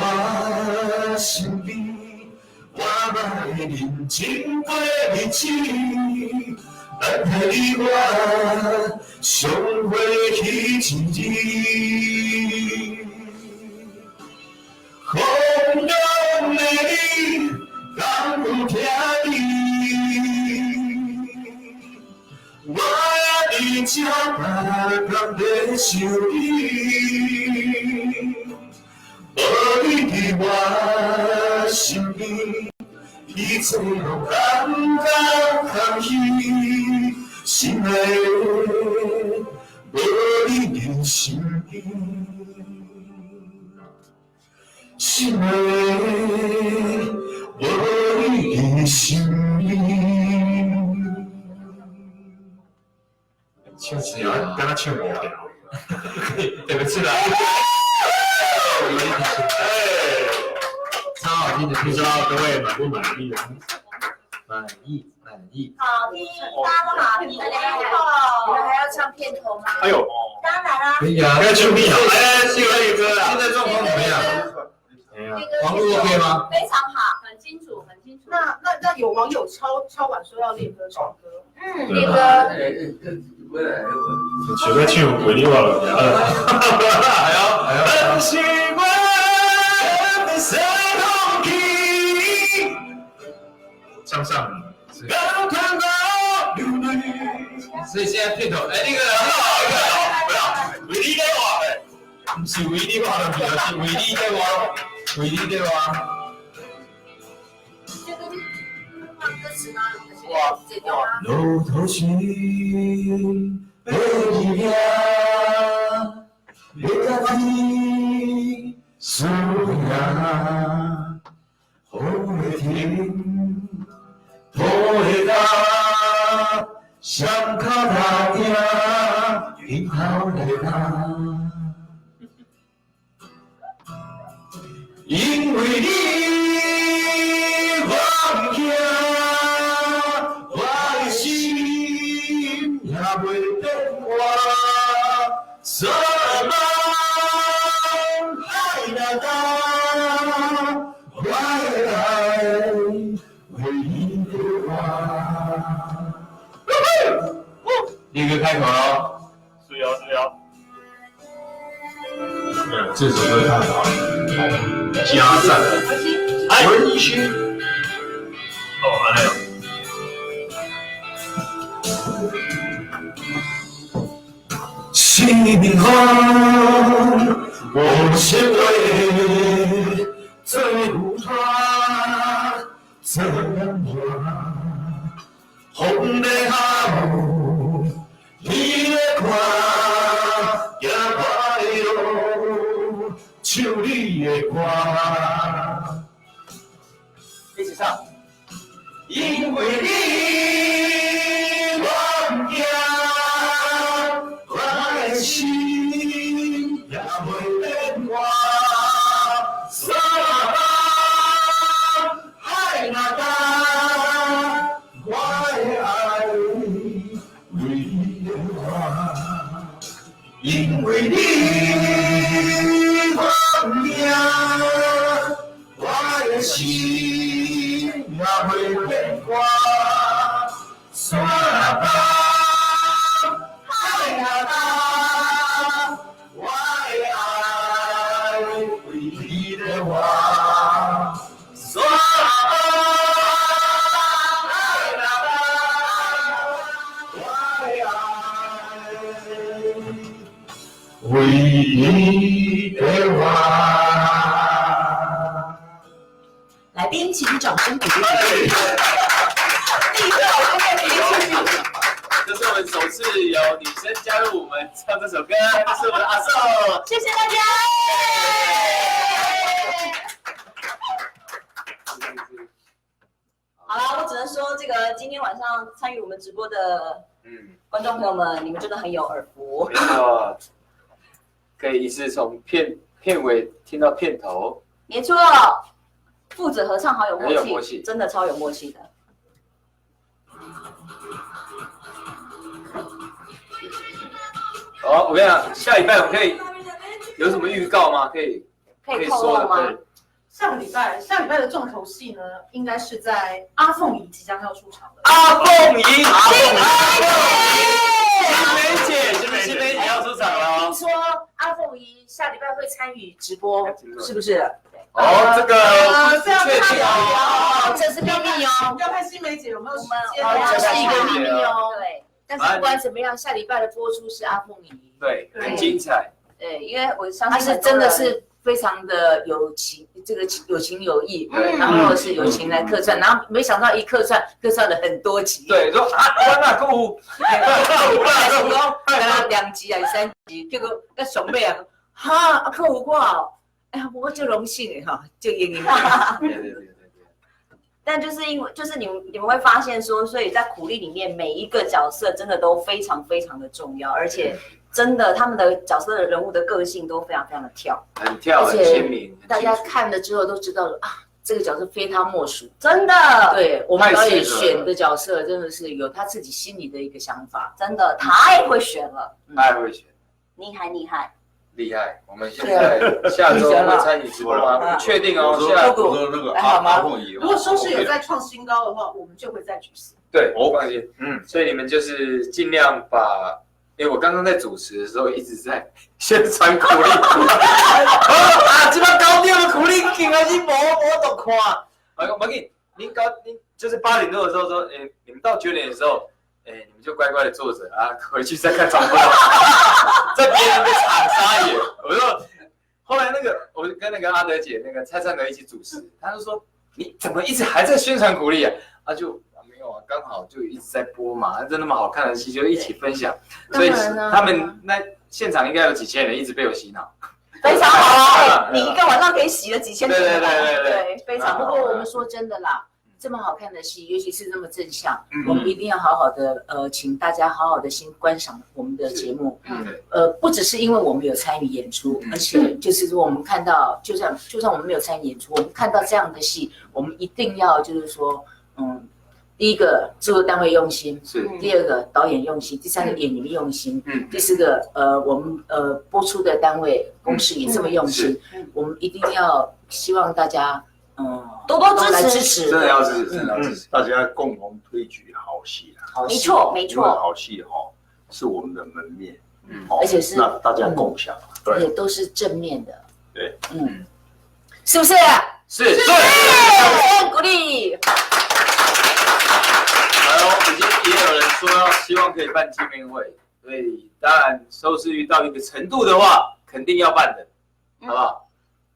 身边。我莫认真过日子，咱和你我相会彼一日。风中的你，敢有听你？我伫这慢慢在想你，无你伫我身边。一切拢感觉空虚，心爱的无你在身边，心爱的无你在身边。唱起来跟他唱无聊，对不起啦。超好听的，不知道各位满不满意？满意，满意。好听，大家都好听。你们还要唱片头吗？哎呦，当然啦。可以啊，要求你好。哎，这个歌啊，现在状况怎么样？网络 OK 吗？非常好，很清楚，很清楚。那有网友敲碗说要练歌唱歌，练歌。全在唱维利瓦了，还要。上上，所以现在片头，哎，那个不要，维利在话嘞，不是维利话的比较是维利在话，维利在话。这个放歌词吗？哇，这段啊。路途是白日夜，要甲天输赢。雨会停，土会干，双脚踏定，迎头来行。因为你，我不惊，我的心也袂变化，什么海那大。我的爱为你的话。第一个开口喽，是哟是哟。这首歌太好了，加赞。文勋，哦，还有。心里话，我先为。最不怕，最难忘。风在下雨，你在看，行我的路，唱你的歌。一起唱。因为你，我不惊，我的心也袂变化。因为你，我不惊，我的心也袂变卦。话，说唯一的话。来宾，请掌声鼓励。这是我们首次有女生加入我们唱这首歌，这是我们的阿寿，谢谢大家。好了，我只能说，这个今天晚上参与我们直播的观众朋友们，你们真的很有耳福。没错，可以一次从片尾听到片头。没错，父子合唱好有默契，很有默契真的超有默契的。好，我跟你讲，下礼拜我们可以有什么预告吗？可以透露吗？下礼拜的重头戏呢，应该是在阿凤仪即将要出场的。阿凤仪，新梅姐要出场了。听说阿凤仪下礼拜会参与直播，是不是？哦，这个这样确定哦，这是秘密哦，要看新梅姐有没有时间。这是一个秘密哦。对，但是不管怎么样，下礼拜的播出是阿凤仪。对，很精彩。对，因为我相他信是真的是非常的有情，这个有情有义，然后是有情来客串，然后没想到一客串了很多集。对，说啊，我哪个有？2集还是3集，结果那上尾啊，哈，啊，客户我，哎呀，我就荣幸的哈，就赢。对。但就是因为你们会发现说，所以在苦力里面每一个角色真的都非常非常的重要，而且真的他们的角色的人物的个性都非常非常的跳，很跳，很鲜明。大家看了之后都知道了啊，这个角色非他莫属，真的。对我们导演选的角色真的是有他自己心里的一个想法，真的太会选了，太会选，厉害。厉害！我们现在下周会参与直播吗？不确定哦。我说那个阿凤仪，如果收视有再创新高的话，我们就会再举行。对，我放心。所以你们就是尽量把，因为我刚刚在主持的时候一直在宣传苦力，这帮高调的苦力竟然是没都看。我给您就是8点多的时候说，你们到9点的时候。你们就乖乖的坐着啊，回去再看转播，在别人的场撒野。我说，后来我跟那个阿德姐、那个蔡灿德一起主持，他就说你怎么一直还在宣传鼓励啊？没有啊，刚好就一直在播嘛，这那么好看的戏就一起分享，所以他们那现场应该有几千人一直被我洗脑，非常好。你一个晚上可以洗了几千人，对，非常好。不过我们说真的啦。这么好看的戏，尤其是那么正向，我们一定要好好的请大家好好的先观赏我们的节目。不只是因为我们有参与演出，而且就是说我们看到，就算我们没有参与演出，我们看到这样的戏，我们一定要就是说，第一个制作单位用心，第二个导演用心，第三个演员用心，第四个我们播出的单位公司也这么用心，我们一定要希望大家。多多支持，真的要支持，大家共同推举好戏啊！没错，因为好戏是我们的门面，而且是那大家共享，而且都是正面的，对，是不是？是，鼓励。已经也有人说希望可以办见面会，所以当然收视率到一个程度的话，肯定要办的，好不好？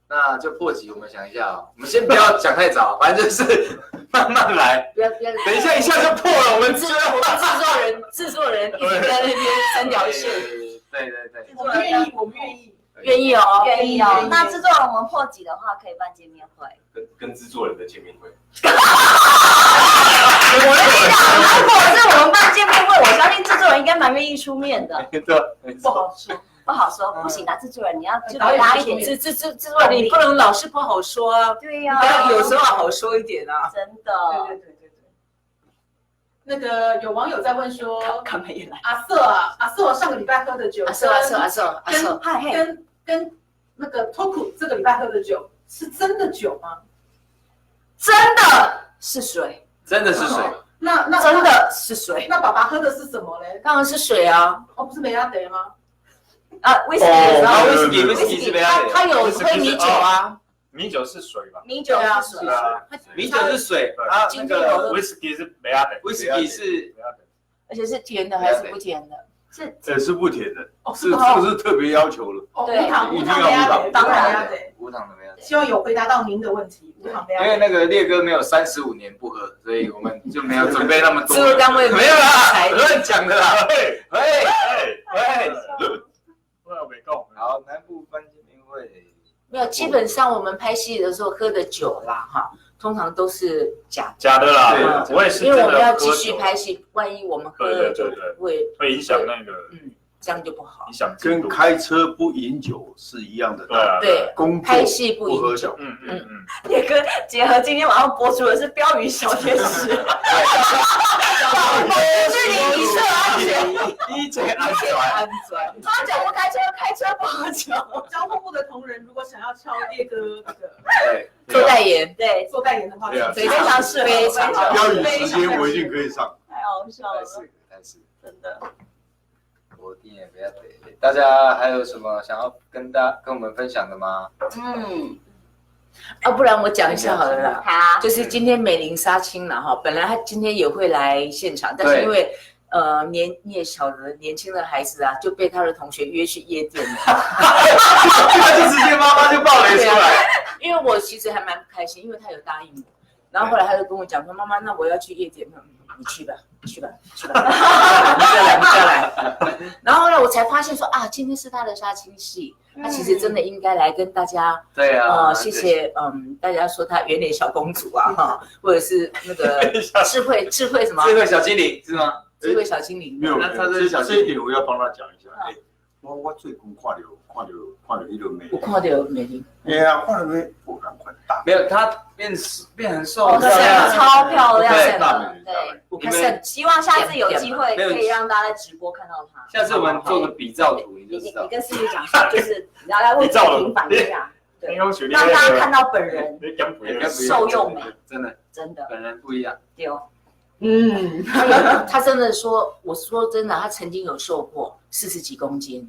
那就破题，我们想一下我们先不要讲太早，反正就是慢慢来。不要，等一下就破了，我们制作人一直在那边3条线。对，我们愿意哦。那制作人我们破几的话，可以办见面会，跟制作人的见面会。我跟你讲，如果是我们办见面会，我相信制作人应该蛮愿意出面的。不好说，不行啊！制作人你要就给他一点制作人，你不能老是不好说啊。对呀，有时候好说一点啊。真的。对。那个有网友在问说，他们也来。阿瑟上个礼拜喝的酒，阿瑟，跟那个托库这个礼拜喝的酒是真的酒吗？真的是水，真的是水。那真的是水。那爸爸喝的是什么嘞？当然是水啊。不是梅拉德吗？威士忌是梅拉德，他有喝米酒啊。米酒是水吧？米酒是水，米酒是水啊，那个 whisky 是梅亚的 whisky 是，而且是甜的还是不甜的？是不甜的，是这个是特别要求的。对，无糖一定要梅亚无糖的，当然无糖的没有。希望有回答到您的问题，无糖梅亚的。因为那个烈哥没有35年不喝，所以我们就没有准备那么多。制作单位没有啦，乱讲的啦。喂，我有没讲。好，南部翻见面会。没有，基本上我们拍戏的时候喝的酒啦，哈，通常都是假的。假的啦，我也是，因为我们要继续拍戏，万一我们喝了酒会影响那个，这样就不好。影响跟开车不饮酒是一样的。对，工作拍戏不饮酒。也跟结合今天晚上播出的是标语小天使，距离一侧安全，一切安全。他讲不开车，开车不喝酒。交互部的同仁如果想要敲烈哥这个做代言，对，做代言的话，非常适合，非常标语时间我一定可以上。太好笑了，真的。我一定也不要得。大家还有什么想要跟我们分享的吗？不然我讲一下好了啦。好，就是今天美玲杀青了哈，本来她今天也会来现场，但是因为你也晓得年轻的孩子啊，就被他的同学约去夜店了，他就直接妈妈就爆雷出来。因为我其实还蛮不开心，因为他有答应我，然后后来他就跟我讲说，妈妈，那我要去夜店，你去吧，你再来。然后呢，我才发现说啊，今天是他的杀青戏，他其实真的应该来跟大家，对啊，谢谢，大家说他圆脸小公主啊，哈，或者是那个智慧什么？智慧小精灵是吗？智慧小精灵。没有，那他是小这一点我要帮他讲一下。我最近看到一个美，我看到美玲。哎呀，看到美，我赶快大。没有，她变很瘦，超漂亮，对，我看希望下次有机会可以让大家在直播看到她。下次我们做个比照图，你跟思雨讲说，就是你要来为自己平反一下，对，让大家看到本人受用美，真的，本人不一样，对哦。他真的说，我说真的，他曾经有瘦过40几公斤。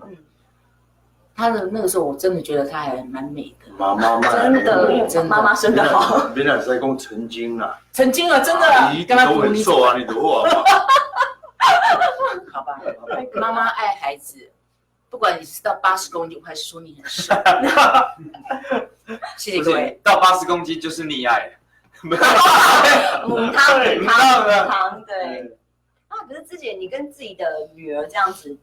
他的那个时候，我真的觉得他还蛮美的。妈妈真的，妈妈生得好。别人在讲曾经啊，曾经啊，真的，你都很瘦啊，你的话。好吧，妈妈爱孩子，不管你是到80公斤，还是说你很瘦。谢谢各位。到80公斤就是溺爱。母汤，对。可是芝姐，你跟自己的女儿这样子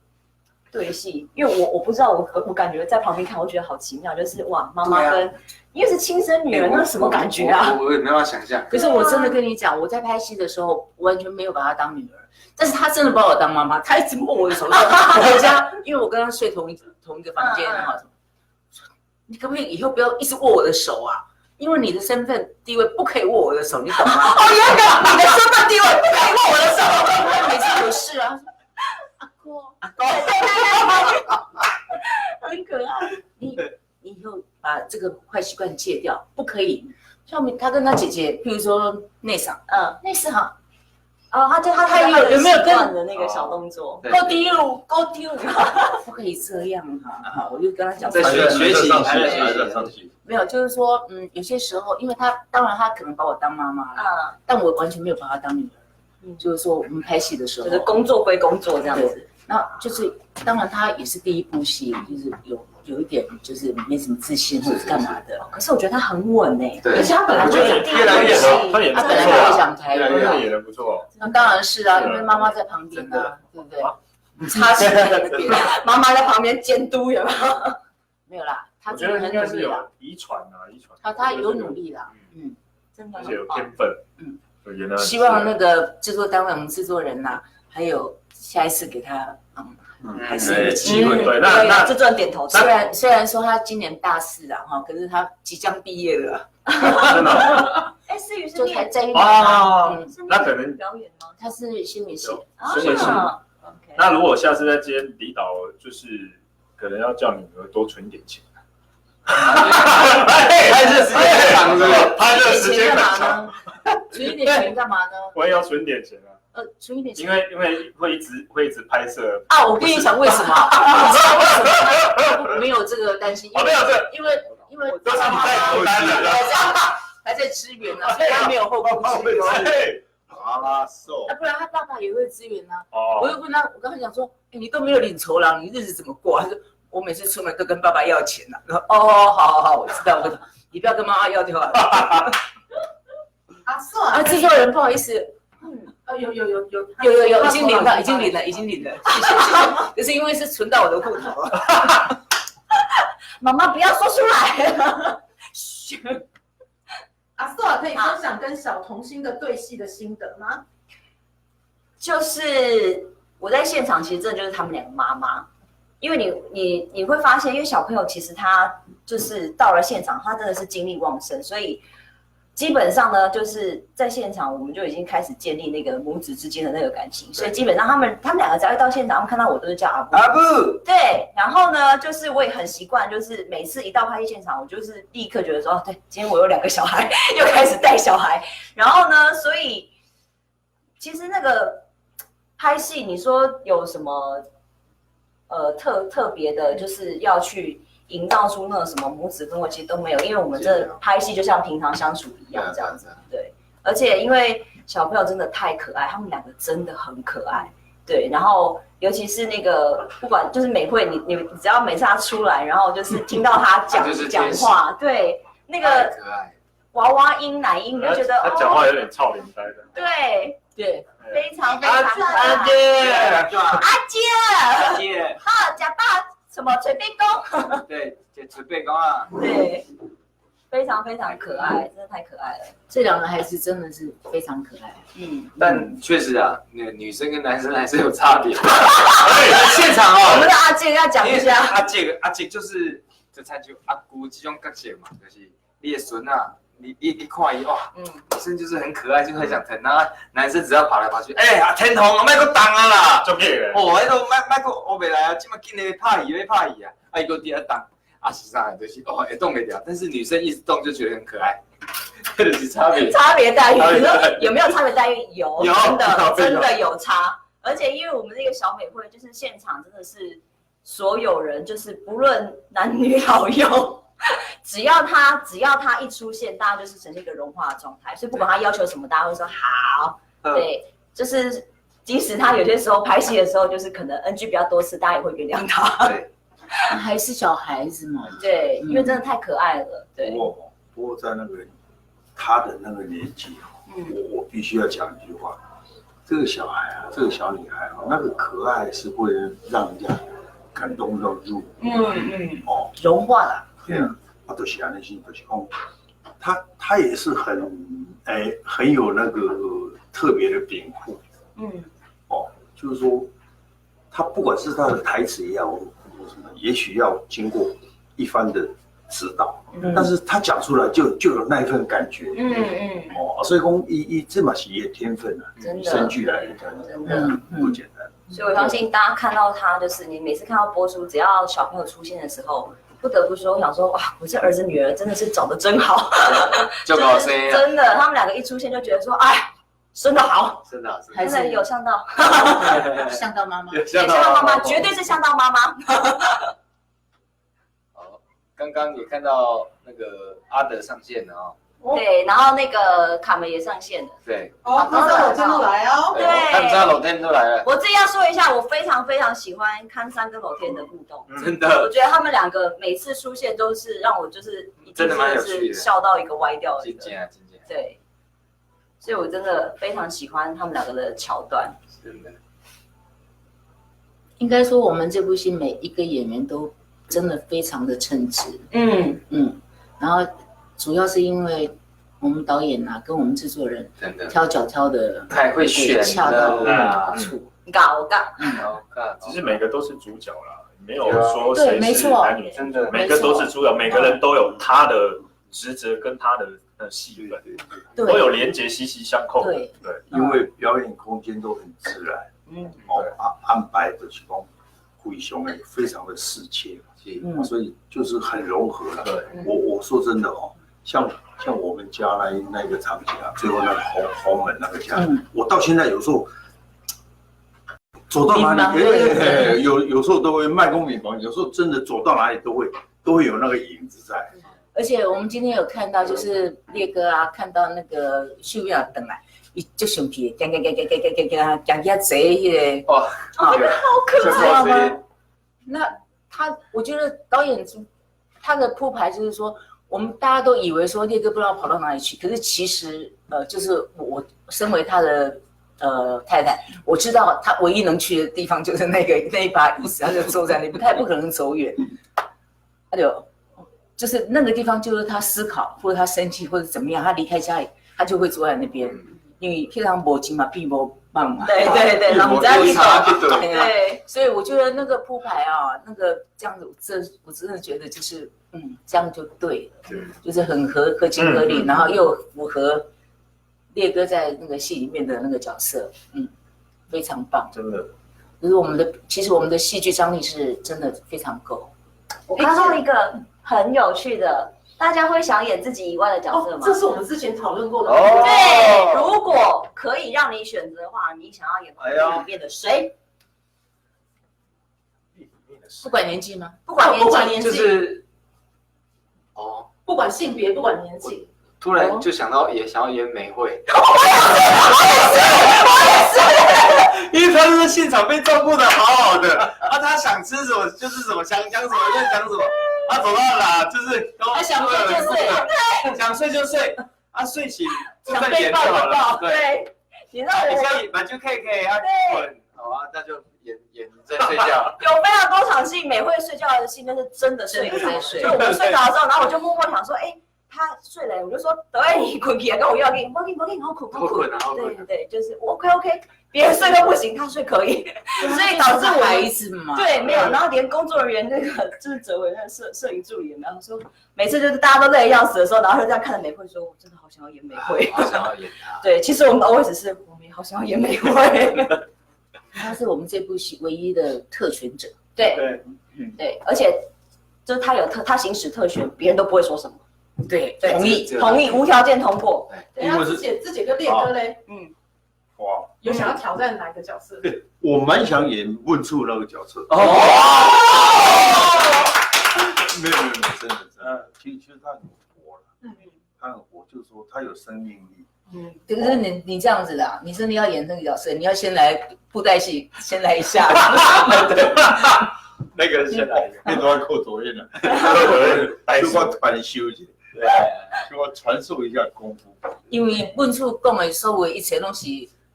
对戏，因为我不知道，我感觉在旁边看，我觉得好奇妙，就是哇，妈妈跟因为是亲生女儿，那是什么感觉啊？我也没办法想象。可是我真的跟你讲，我在拍戏的时候完全没有把她当女儿，但是她真的把我当妈妈，她一直摸我的手，回家，因为我跟她睡同一个房间，然后你可不可以以后不要一直握我的手啊？因为你的身份地位不可以握我的手，你懂吗？好严格，你的身份地位不可以握我的手。每次有事啊，阿哥，很可爱。你以后把这个坏习惯戒掉，不可以。像他跟他姐姐，譬如说内嗓，内嗓哈，他有没有跟的那个小动作？高低路，不可以这样哈。我就跟他讲，在学习，没有，就是说，有些时候，因为他当然他可能把我当妈妈了，但我完全没有把他当女儿。就是说，我们拍戏的时候，就是工作归工作这样子。然后就是，当然他也是第一部戏，就是有一点就是没什么自信或者是干嘛的。可是我觉得他很稳哎，而且他本来就演越来越好，他本来就会想台，演得不错。那当然是啊，因为妈妈在旁边啊，对不对？插旗在那边，妈妈在旁边监督，有没有？没有啦，他真的很努力啦，遗传。他有努力啦，真的，而且有天分，希望那个制作单位，我们制作人呐，还有下一次给他，还是有机会。对，那制作人点头。虽然说他今年大4啊，哈，可是他即将毕业了。真的。思雨是就还在那可能表演吗？他是新闻系。新闻系。那如果下次再接离岛，就是可能要叫女儿多存点钱。拍摄时间很长，是吧？拍摄时间很长，存一点钱干嘛呢？我也要存点钱啊。存一点钱，因为会一直拍摄啊。我跟你讲为什么？你知道为什么没有这个担心？没有这，因为都是你在负担的，还在支援呢，所以他没有后顾之忧。啊，瘦，不然他爸爸也会支援啊。哦，我就问他，我刚才讲说，你都没有领酬劳，你日子怎么过？他说我每次出门都跟爸爸要钱呐。然后好，我知道，你不要跟妈妈要就好了。制作人不好意思，有，已经领了，谢谢，就是因为是存到我的户头。妈妈不要说出来。阿素可以分享跟小童星的对戏的心得吗？就是我在现场，其实真的就是他们两个妈妈，因为你会发现，因为小朋友其实他就是到了现场，他真的是精力旺盛，所以基本上呢，就是在现场我们就已经开始建立那个母子之间的那个感情，所以基本上他们两个只要一到现场，他们看到我都是叫阿布。对，然后呢，就是我也很习惯，就是每次一到拍戏现场，我就是立刻觉得说，对，今天我有2个小孩，又开始带小孩，然后呢，所以其实那个拍戏，你说有什么特别的，就是要去营造出那种什么母子氛围，其实都没有，因为我们这拍戏就像平常相处一样这样子。对，而且因为小朋友真的太可爱，他们2个真的很可爱。对，然后尤其是那个不管就是美惠，你只要每次他出来，然后就是听到他讲话，对，那个娃娃音奶音，你就觉得他讲话有点超龄呆的。对，非常可爱。阿姐，好，假爸什么捶背功？对，捶背功啊。对，非常非常可爱，真的太可爱了。这2个孩子真的是非常可爱。但确实啊，那个女生跟男生还是有差别。现场我们的阿健要讲一下。阿健就是就参就阿姑这种角色嘛，就是你的孙啊。你看伊哇，女生就是很可爱，就很想疼。然后男生只要跑来跑去，天童，我卖个当啊啦，就给了。迄个卖个学袂来啊，今麦今日拍伊，伊个第二当，是啥就是会动袂掉。但是女生一直动就觉得很可爱，这就是差别待遇。你说有没有差别待遇？有，真的有差。而且因为我们那个小美会，就是现场真的是所有人，就是不论男女老幼。只要他一出现，大家就是呈现一个融化的状态，所以不管他要求什么，大家会说好。对，就是即使他有些时候拍戏的时候，就是可能 NG 比较多次，大家也会原谅他。对，还是小孩子嘛。对，因为真的太可爱了。对。不过在那个他的那个年纪，我必须要讲一句话：这个小孩啊，这个小女孩啊，那个可爱是会让人家感动到入。融化了。对啊，就是安尼，就是讲，他也是很有那个特别的禀赋，就是说，他不管是他的台词也好，什么，也许要经过一番的指导，但是他讲出来就有那一份感觉，所以讲一这嘛是也天分啊，与生俱来的，真的不简单。所以我相信大家看到他，就是你每次看到播出，只要小朋友出现的时候。不得不说，我想说，哇，我这儿子女儿真的是找得真好，就高声，真的，他们2个一出现就觉得说，哎，生得好，真的，真的有像到，像到妈妈，像到妈妈，绝对是像到妈妈。好，刚刚也看到那个阿德上线了哦。对，然后那个卡门也上线了。对，康山老天都来哦。对，康山老天都来了。我自己要说一下，我非常非常喜欢康山跟老天的互动，真的，我觉得他们2个每次出现都是让我就是真的蛮有趣的，笑到一个歪掉的。真对，所以我真的非常喜欢他们2个的桥段。真的，应该说我们这部戏每一个演员都真的非常的称职。然后。主要是因为我们导演啊，跟我们制作人挑角挑的太会选恰到处，搞。其实每个都是主角啦，没有说谁是男女，真的每个都是主角，每个人都有他的职责跟他的戏份，都有连结，息息相扣。对，因为表演空间都很自然，安排的是讲非常的适切，所以就是很融合了。我说真的像我们家那个场景啊，最后那个红门那个家，我到现在有时候走到哪里，有时候都会卖公米房，有时候真的走到哪里都会有那个影子在。而且我们今天有看到，就是烈哥啊，看到那个秀妙等来，伊就生气，讲贼迄个，哇，好可爱吗？那我觉得导演他的铺排就是说，我们大家都以为说烈哥不知道跑到哪里去，可是其实就是我身为他的太太，我知道他唯一能去的地方就是那一把椅子，他就坐在那边，他也不可能走远，他就是那个地方，就是他思考或者他生气或者怎么样，他离开家里，他就会坐在那边，因为平常没金嘛，必没棒嘛。对对对，我们在一起。对，所以我觉得那个铺排啊，那个这样子，我真的觉得就是这样就对了，就是很合情合理，然后又符合烈哥在那个戏里面的那个角色，非常棒，真的。就是其实我们的戏剧张力是真的非常够。我看到一个很有趣的，大家会想演自己以外的角色吗？这是我们之前讨论过的。对，如果可以让你选择的话，你想要演里面的谁？不管年纪吗？不管年纪，就是不管性别，不管年纪。突然就想到也想要演美惠，因为他是现场被照顾的好好的，他想吃什么就是什么，想讲什么就讲什么，走到哪就是他想睡就睡，对，想睡就睡，睡醒就在演就好了，对，你知道我现在就可以滚，好啊，那就演在睡觉。有非常多场戏，美惠睡觉的戏那是真的睡着，就我们睡着之后，然后我就默默想说，他睡了，我就说，你滚起来，跟我要给，我给，然后滚，对，就是 OK， 别人睡都不行，他睡可以，所以导致我孩子嘛，对，没有，然后连工作人员那个就是哲伟那摄影助理，然后说每次就是大家都累得要死的时候，然后就这样看着美惠说，我真的好想要演美惠，好想要演她。对，其实我们always是，我们也好想要演美惠，他是我们这部戏唯一的特权者，对，而且就是他行使特权，别人都不会说什么。对，同意，无条件通过。对，那自己跟烈哥嘞，哇，有想要挑战哪一个角色？我蛮想演问处那个角色。没有，真的，其实他很活了，他很活，就是说他有生命力。就是你这样子的，你真的要演这个角色，你要先来布袋戏，先来一下。那个先来，那都要扣左边了，就我传授一下，就我传授一下功夫。因为问处讲的所有一切都是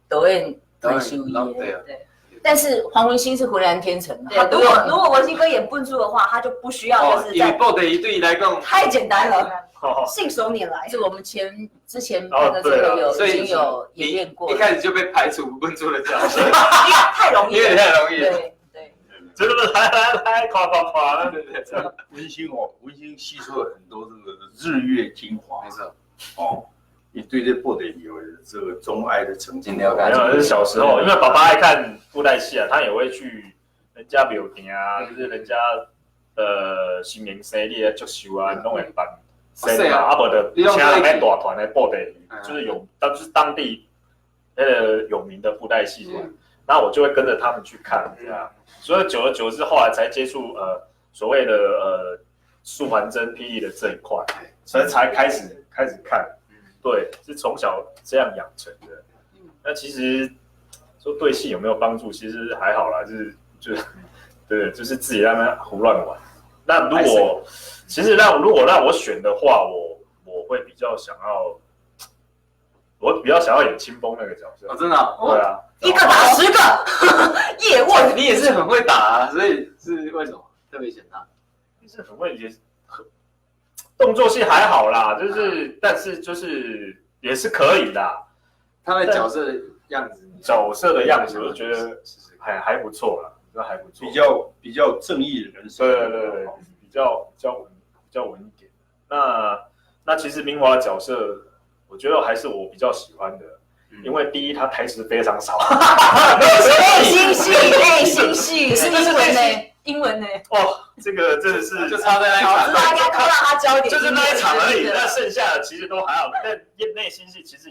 导演传授伊的，对。但是黄文兴是浑然天成的。对，如果文兴哥演笨猪的话，他就不需要就是因为布袋戏对伊来讲太简单了，信手拈来。是我们之前拍的这个已经有演练过，一开始就被排除笨猪的角色，太容易，因为太容易。对。真的来，夸，对。文兴吸收了很多这个日月精华，没错。你对这布袋有这个钟爱的成绩了解。没有，是小时候，因为爸爸爱看布袋戏啊，他也会去人家庙埕啊，就是人家新年生日啊、祝寿啊，拢会办。是啊，无就请那大团的布袋戏，就是当地有名的布袋戏团，然后我就会跟着他们去看这样。所以久而久之，后来才接触所谓的素还真霹雳的这一块，所以才开始看。对，是从小这样养成的。那其实说对戏有没有帮助，其实还好啦，就是自己在那边胡乱玩。那如果让我选的话，我会比较想要演清风那个角色。真的？对啊，一个打10个，叶问。你也是很会打啊，所以是为什么特别选他？就是很会动作戏还好啦，但是也是可以的。他的角色的样子，我就觉得还不错啦，还不错。比较正义的人生。对，比较稳一点。那其实明华的角色，我觉得还是我比较喜欢的，因为第一他台词非常少。内心戏是英文呢？这个真的是就差在那一场，应该多让他教一点，就是那一场而已。那剩下的其实都还好，但内心戏其实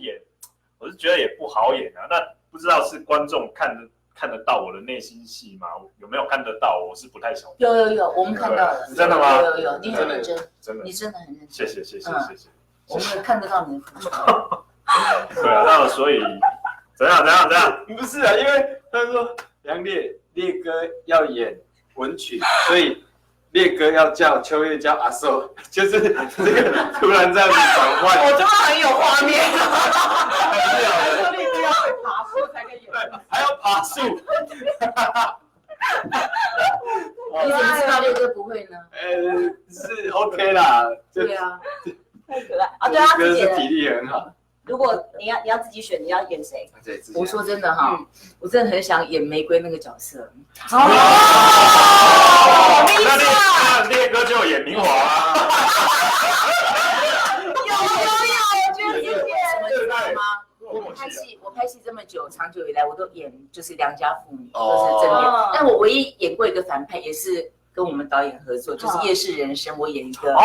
我是觉得也不好演啊。那不知道是观众看看得到我的内心戏吗？有没有看得到？我是不太晓得。有，我们看到了。真的吗？有，你很认真，真的，你真的很认真。谢谢。我们看得到你的付出。对啊，那所以怎样？不是啊，因为他说梁烈哥要演文曲，所以烈哥要叫秋叶叫阿寿，就是这个突然这样子转换，我觉得很有画面。烈哥要会爬树才可以演。还要爬树。你怎么知道烈哥不会呢？是 OK 啦。对啊，太可爱啊！对啊，哥是体力很好。如果你要自己选，你要演谁？我说真的哈，我真的很想演玫瑰那个角色。那烈哥就演明华啊。有，我觉得什么知道吗？我拍戏这么久，长久以来我都演就是良家妇女，都是正面。但我唯一演过一个反派，也是跟我们导演合作，就是《夜市人生》，我演一个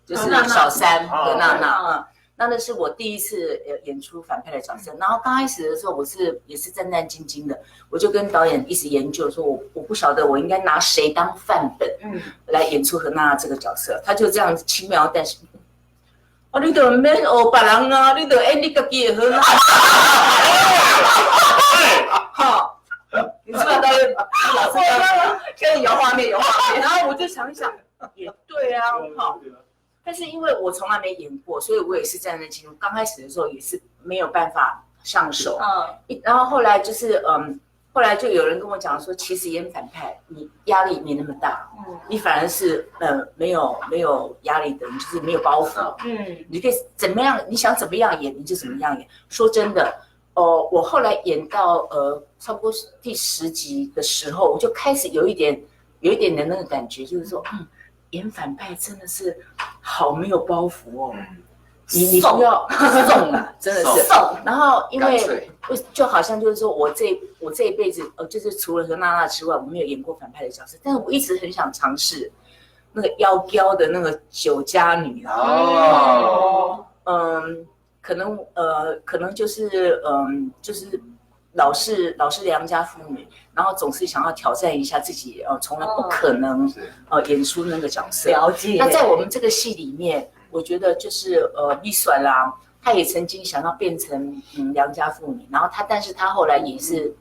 就是小三和娜娜。那是我第一次演出反派的角色，然后刚开始的时候也是战战兢兢的，我就跟导演一直研究说，我不晓得我应该拿谁当范本，来演出和娜娜这个角色。他就这样轻描淡写，你就免学别人啊，你就演你自己就好啦。好，你知道导演老师现在有画面，然后我就想一想，也对啊，好。但是因为我从来没演过，所以我也是战战兢兢。刚开始的时候也是没有办法上手，然后后来就是后来就有人跟我讲说，其实演反派你压力没那么大，你反而是没有压力的，你就是没有包袱，你可以怎么样，你想怎么样演你就怎么样演。说真的，我后来演到差不多第10集的时候，我就开始有一点的那个感觉，就是说演反派真的是好没有包袱哦，你不要送啊，真的是送。然后因为就好像就是说我这一辈子就是除了和娜娜之外，我没有演过反派的角色，但是我一直很想尝试那个妖娇的那个酒家女可能就是就是老是良家妇女，然后总是想要挑战一下自己，从来不可能演出那个角色。了解。那在我们这个戏里面，我觉得就是丽甩啦，她也曾经想要变成良家妇女，然后但是她后来也是，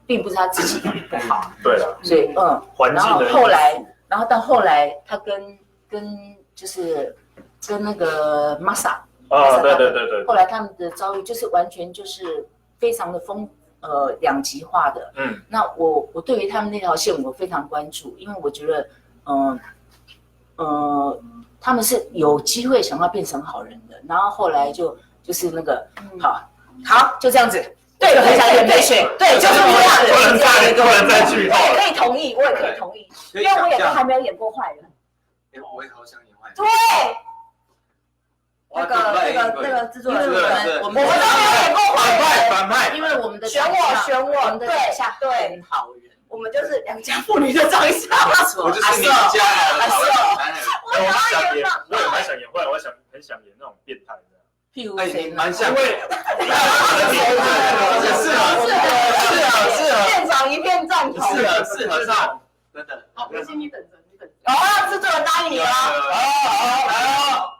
并不是她自己不好。对了。所以环境的。然后到后来，她跟就是跟那个 Masa。对。后来他们的遭遇就是完全就是非常的两极化的。那我对于他们那条线我非常关注，因为我觉得他们是有机会想要变成好人的，然后后来就是那个好就这样子。对，很想演对，就是这样子。不能再剧透了。可以同意，我也可以同意，因为我也都还没有演过坏人。我也好想演坏人。对。那个制作人，我们都没有演过反派，因为我们的选我，我们的长相很好人，我们就是良家妇女的长相。我就是你们家好人。我也蛮想演坏人，我很想演那种变态的。譬如谁蛮像。是现场一片赞同。适合上，真的。好，不信你等着。制作人答应你了。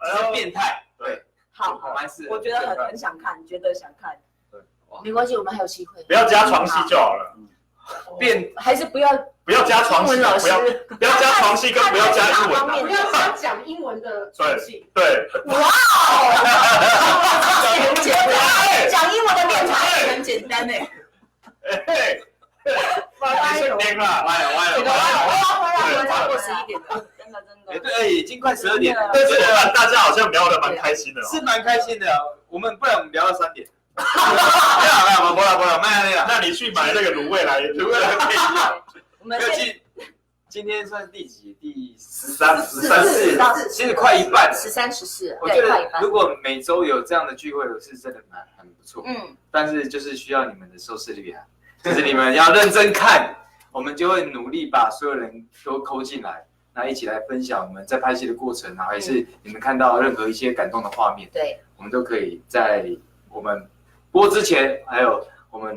是变态。对，好，我觉得很想看，觉得想看。对，没关系，我们还有机会。不要加床戏就好了。还是不要加床戏，不要加床戏，跟不要加英文。不要加讲英文的床戏。对。哇很简单，讲英文的面谈很简单哎。歪了，超过11点了。对，已经快12点了。但是大家好像聊得蛮开心的。是蛮开心的，不然我们聊到3点。没有，卖那个。那你去买那个卤味来配一下。我们今天算第几？第13、14，其实快一半了。13、14，我觉得如果每周有这样的聚会，是真的很不错。但是就是需要你们的收视率啊，就是你们要认真看，我们就会努力把所有人都抠进来。那一起来分享我们在拍戏的过程，然后也是你们看到任何一些感动的画面，对，我们都可以在我们播之前，还有我们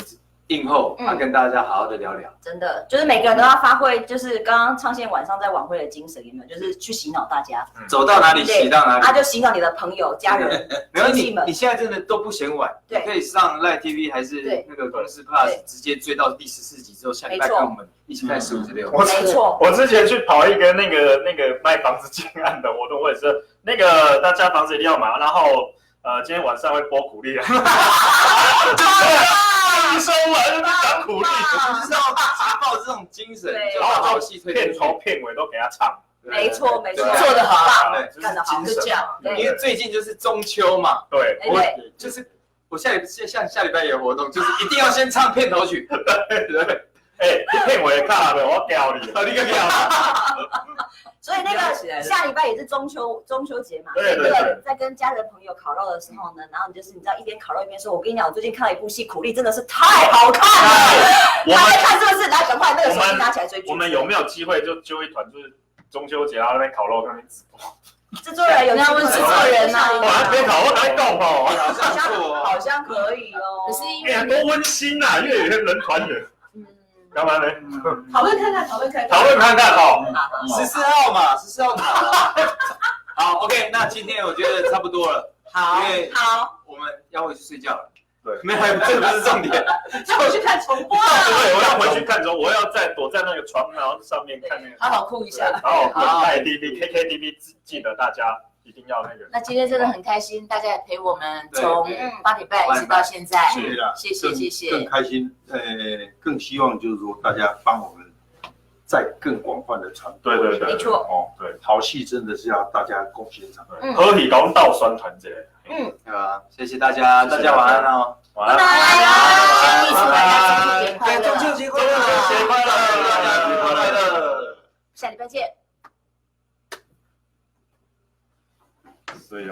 映后，跟大家好好的聊聊。真的，就是每个人都要发挥，就是刚刚昌宪晚上在晚会的精神，有没有？就是去洗脑大家，走到哪里洗到哪里，就洗脑你的朋友、家人、没有亲戚们。你现在真的都不嫌晚，你可以上 Live TV 还是那个公司 Plus 直接追到第14集之后，下礼拜跟我们一起看15、16。没错，我之前去跑一个那个卖房子建案的活动，我也是那个大家房子一定要买，然后今天晚上会播苦力啊。收完讲苦力，就是要抱这种精神，就好戏推片头片尾都给他唱。没错，做得好，干得好，就这样。因为最近就是中秋嘛，对，我下礼拜有活动，就是一定要先唱片头曲。对，你片尾卡的，我屌你，你个屌。所以那个下礼拜也是中秋节嘛，对，在跟家人朋友烤肉的时候呢，然后你知道一边烤肉一边说，我跟你讲，我最近看了一部戏，苦力真的是太好看了，还在看是不是？来，赶快那个手机拿起来追剧。我们有没有机会就揪一团，就是中秋节然后那边烤肉那边直播？制作人有要问制作人呐，我还没烤，我来搞哦，好像可以哦。可是因为多温馨呐，因为有些人团圆。干嘛呢？讨论看看哦。14号嘛，14号好 ，OK， 那今天我觉得差不多了，好，因为我们要回去睡觉了。对，没有，这不是重点，要回去看重播对，我要回去看我要再躲在那个床，然后上面看那个，好好哭一下。然后带 KTV， 记得大家一定要那个。那今天真的很开心，大家也陪我们从8点半一直到现在，谢谢，更开心，更希望就是说大家帮我们再更广泛的传播，对，没错，对，好戏真的是要大家共欣赏，合体搞到酸团这，对吧？谢谢大家，大家晚安哦，晚安，先预祝大家中秋节快乐，中秋节快乐，下礼拜见。所以